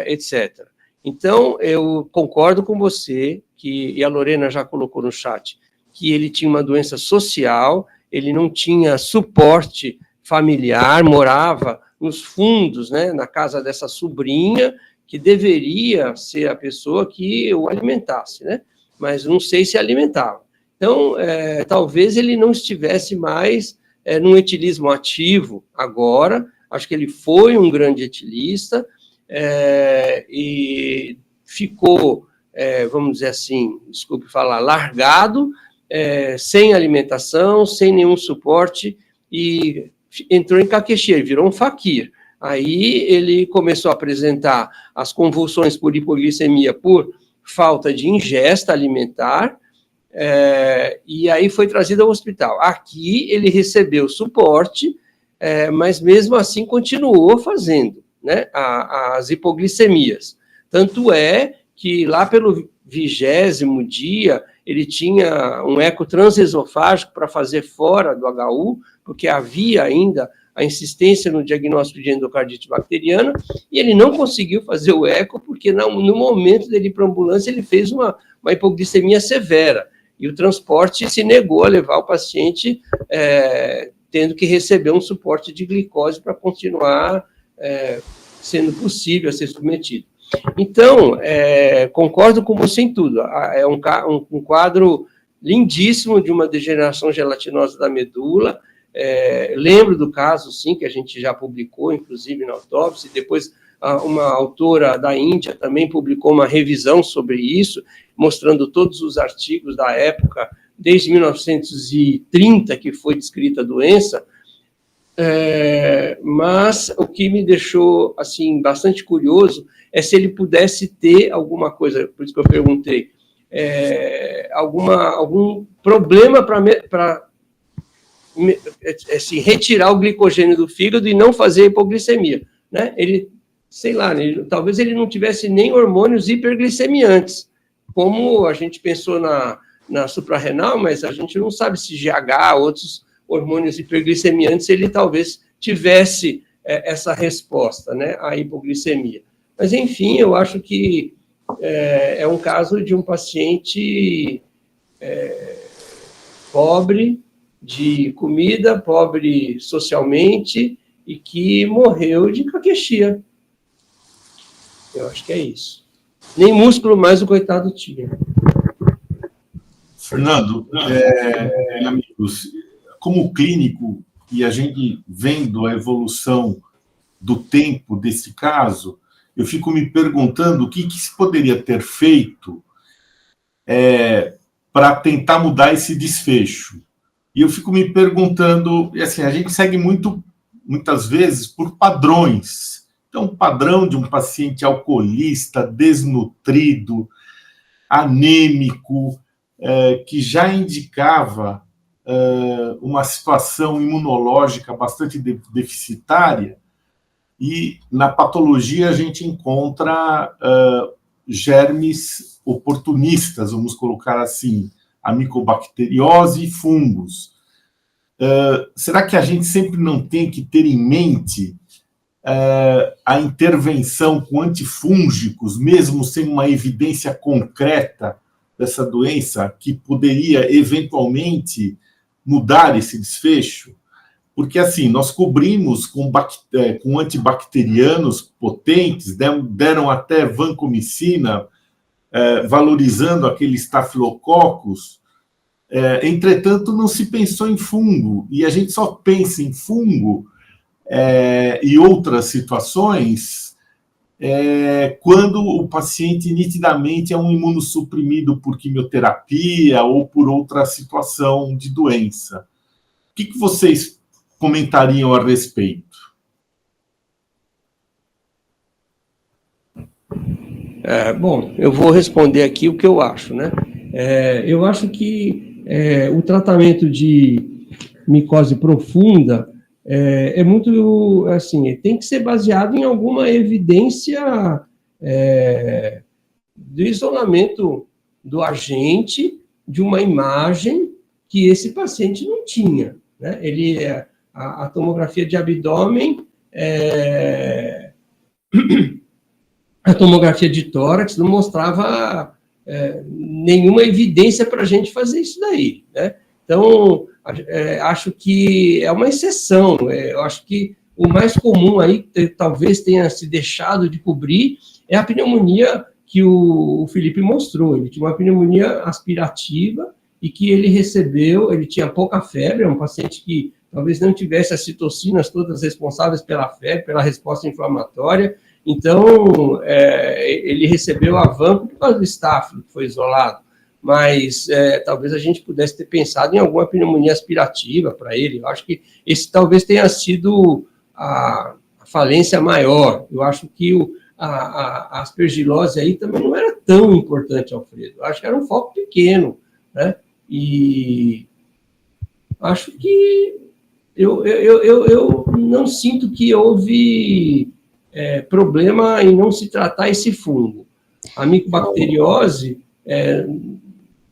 etc. Então, eu concordo com você, e a Lorena já colocou no chat, que ele tinha uma doença social, ele não tinha suporte familiar, morava nos fundos, né, na casa dessa sobrinha, que deveria ser a pessoa que o alimentasse, né, mas não sei se alimentava. Então, talvez ele não estivesse mais num etilismo ativo agora, acho que ele foi um grande etilista, e ficou, vamos dizer assim, desculpe falar, largado, sem alimentação, sem nenhum suporte, e entrou em caquexia, virou um faquir. Aí ele começou a apresentar as convulsões por hipoglicemia por falta de ingesta alimentar, e aí foi trazido ao hospital. Aqui ele recebeu suporte, mas mesmo assim continuou fazendo, né, as hipoglicemias. Tanto é que lá pelo 20º dia, ele tinha um eco transesofágico para fazer fora do HU, porque havia ainda a insistência no diagnóstico de endocardite bacteriana, e ele não conseguiu fazer o eco, porque no momento dele ir para a ambulância, ele fez uma hipoglicemia severa, e o transporte se negou a levar o paciente, tendo que receber um suporte de glicose para continuar sendo possível a ser submetido. Então, concordo com você em tudo. É um quadro lindíssimo de uma degeneração gelatinosa da medula. Lembro do caso, sim, que a gente já publicou, inclusive na autópsia. Depois, uma autora da Índia também publicou uma revisão sobre isso, mostrando todos os artigos da época, desde 1930, que foi descrita a doença. Mas o que me deixou assim bastante curioso é se ele pudesse ter alguma coisa, por isso que eu perguntei, algum problema para assim, retirar o glicogênio do fígado e não fazer hipoglicemia, né? Ele, sei lá, talvez ele não tivesse nem hormônios hiperglicemiantes, como a gente pensou na suprarrenal, mas a gente não sabe se GH, outros hormônios hiperglicemiantes, ele talvez tivesse essa resposta, né, à hipoglicemia. Mas, enfim, eu acho que é um caso de um paciente pobre de comida, pobre socialmente, e que morreu de caquexia. Eu acho que é isso. Nem músculo mais o coitado tinha. Fernando, amigos, como clínico, e a gente vendo a evolução do tempo desse caso, eu fico me perguntando o que se poderia ter feito para tentar mudar esse desfecho. E eu fico me perguntando, assim, a gente segue muitas vezes por padrões. Então, o padrão de um paciente alcoolista, desnutrido, anêmico, que já indicava uma situação imunológica bastante deficitária, e na patologia a gente encontra germes oportunistas, vamos colocar assim, a micobacteriose e fungos. Será que a gente sempre não tem que ter em mente a intervenção com antifúngicos, mesmo sem uma evidência concreta dessa doença, que poderia eventualmente mudar esse desfecho? Porque, assim, nós cobrimos com antibacterianos potentes, deram até vancomicina, valorizando aquele Staphylococcus. Entretanto, não se pensou em fungo, e a gente só pensa em fungo e outras situações quando o paciente nitidamente é um imunossuprimido por quimioterapia ou por outra situação de doença. O que vocês comentariam a respeito? Bom, eu vou responder aqui o que eu acho, né? Eu acho que o tratamento de micose profunda é muito, assim, tem que ser baseado em alguma evidência do isolamento do agente, de uma imagem que esse paciente não tinha, né? A tomografia de abdômen, a tomografia de tórax não mostrava nenhuma evidência para a gente fazer isso daí, né? Então, acho que é uma exceção. Eu acho que o mais comum aí, talvez tenha se deixado de cobrir, é a pneumonia que o Felipe mostrou. Ele tinha uma pneumonia aspirativa e que ele recebeu, ele tinha pouca febre, é um paciente que talvez não tivesse as citocinas todas responsáveis pela febre, pela resposta inflamatória. Então, ele recebeu a vanco por causa do Staphylo, que foi isolado. Mas talvez a gente pudesse ter pensado em alguma pneumonia aspirativa para ele. Eu acho que esse talvez tenha sido a falência maior. Eu acho que a aspergilose aí também não era tão importante, Alfredo. Acho que era um foco pequeno, né? E acho que eu não sinto que houve problema em não se tratar esse fungo. A micobacteriose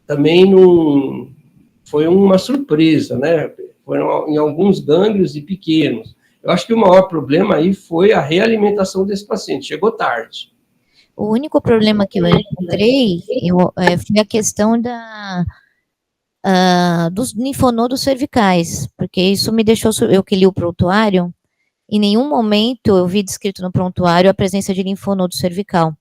também não foi uma surpresa, né? Foram em alguns gânglios e pequenos. Eu acho que o maior problema aí foi a realimentação desse paciente. Chegou tarde. O único problema que eu encontrei foi a questão dos linfonodos cervicais, porque isso me deixou, eu que li o prontuário, em nenhum momento eu vi descrito no prontuário a presença de linfonodo cervical.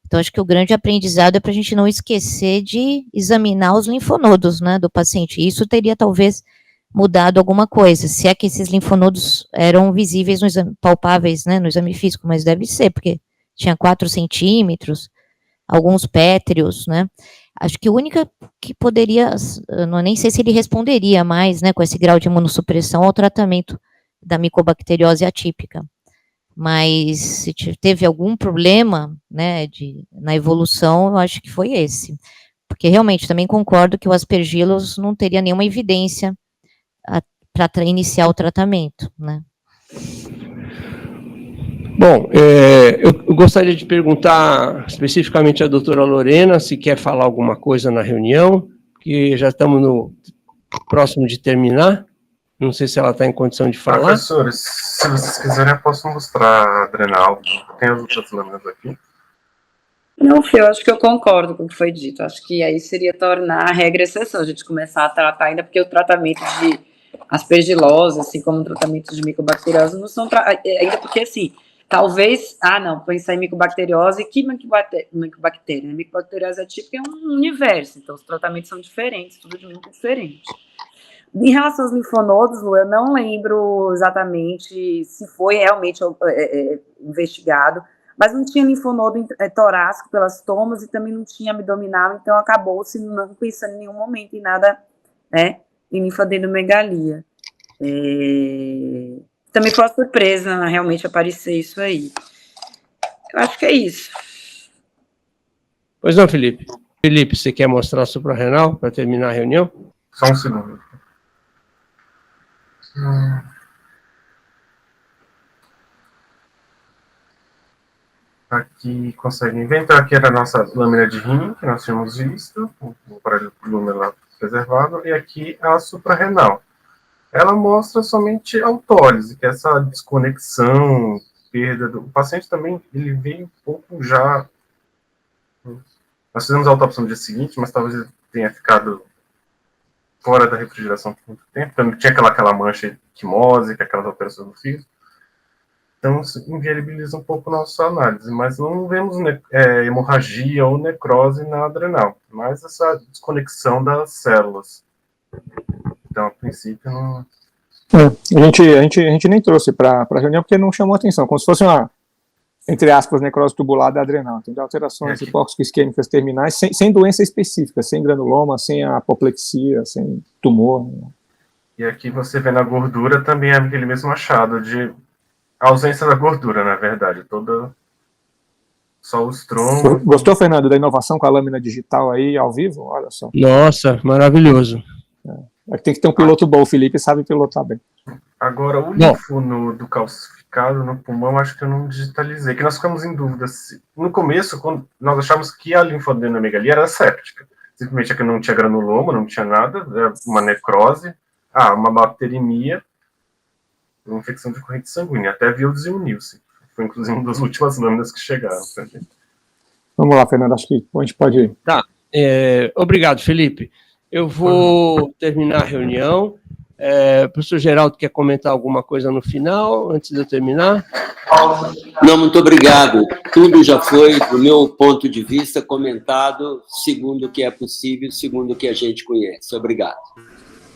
Então, acho que o grande aprendizado é para a gente não esquecer de examinar os linfonodos, né, do paciente. Isso teria, talvez, mudado alguma coisa, se é que esses linfonodos eram visíveis, no exame, palpáveis, né, no exame físico, mas deve ser, porque tinha 4 centímetros, alguns pétreos, né. Acho que o único que poderia, nem sei se ele responderia mais, né, com esse grau de imunossupressão ao tratamento da micobacteriose atípica. Mas se teve algum problema, né, na evolução, eu acho que foi esse. Porque realmente também concordo que o Aspergillus não teria nenhuma evidência para iniciar o tratamento, né. Bom, eu gostaria de perguntar especificamente à doutora Lorena se quer falar alguma coisa na reunião, que já estamos próximo de terminar. Não sei se ela está em condição de falar. Professores, se vocês quiserem, eu posso mostrar a adrenal. Tem as outras lâminas aqui. Não, Fê, eu acho que eu concordo com o que foi dito. Acho que aí seria tornar a regra exceção, a gente começar a tratar, ainda porque o tratamento de aspergilose, assim como o tratamento de micobacteriose, não são... Ainda porque, assim, talvez... pensar em micobacteriose, que micobactéria? A micobacteriose atípica é um universo, então os tratamentos são diferentes, tudo de muito diferente. Em relação aos linfonodos, Lu, eu não lembro exatamente se foi realmente investigado, mas não tinha linfonodo torácico pelas tomas e também não tinha abdominal, então acabou-se não pensando em nenhum momento em nada, né, em linfadenomegalia. Também foi uma surpresa realmente aparecer isso aí. Eu acho que é isso. Pois não, Felipe. Felipe, você quer mostrar a suprarrenal para terminar a reunião? Só um segundo. Aqui conseguem ver, então aqui era a nossa lâmina de rim, que nós tínhamos visto, o aparelho luminar preservado, e aqui a suprarrenal. Ela mostra somente a autólise, que é essa desconexão, perda do... O paciente também, ele veio um pouco já... Nós fizemos a autópsia no dia seguinte, mas talvez ele tenha ficado fora da refrigeração por muito tempo, então tinha aquela mancha quimose, aquelas alterações no físico. Então, isso inviabiliza um pouco a nossa análise, mas não vemos hemorragia ou necrose na adrenal, mas essa desconexão das células. Então, a princípio, não... A gente nem trouxe para a reunião porque não chamou atenção, como se fosse uma, entre aspas, necrose tubular da adrenal, tem alterações hipóxico-isquêmicas terminais, sem doença específica, sem granuloma, sem apoplexia, sem tumor. Né? E aqui você vê na gordura também é aquele mesmo achado de ausência da gordura, na verdade, só os troncos. Gostou, Fernando, da inovação com a lâmina digital aí ao vivo? Olha só. Nossa, maravilhoso. Tem que ter um piloto bom, o Felipe sabe pilotar bem. Agora, o linfonodo calcificado no pulmão, acho que eu não digitalizei, que nós ficamos em dúvida. No começo, quando nós achávamos que a linfadenomegalia era séptica, simplesmente aqui não tinha granuloma, não tinha nada, era uma necrose, uma bacteremia, uma infecção de corrente sanguínea, até viu desuniu-se. Foi, inclusive, uma das últimas lâminas que chegaram pra gente. Vamos lá, Fernando, acho que a gente pode ir. Tá, obrigado, Felipe. Eu vou terminar a reunião. O professor Geraldo quer comentar alguma coisa no final, antes de eu terminar? Não, muito obrigado. Tudo já foi, do meu ponto de vista, comentado segundo o que é possível, segundo o que a gente conhece. Obrigado.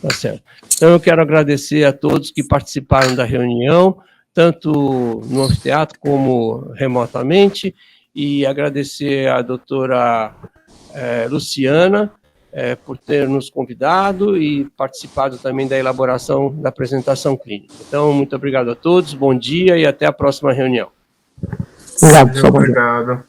Tá certo. Então, eu quero agradecer a todos que participaram da reunião, tanto no anfiteatro como remotamente, e agradecer à doutora Luciana por ter nos convidado e participado também da elaboração da apresentação clínica. Então, muito obrigado a todos, bom dia e até a próxima reunião. Obrigado, pessoal. Bom dia. Obrigado.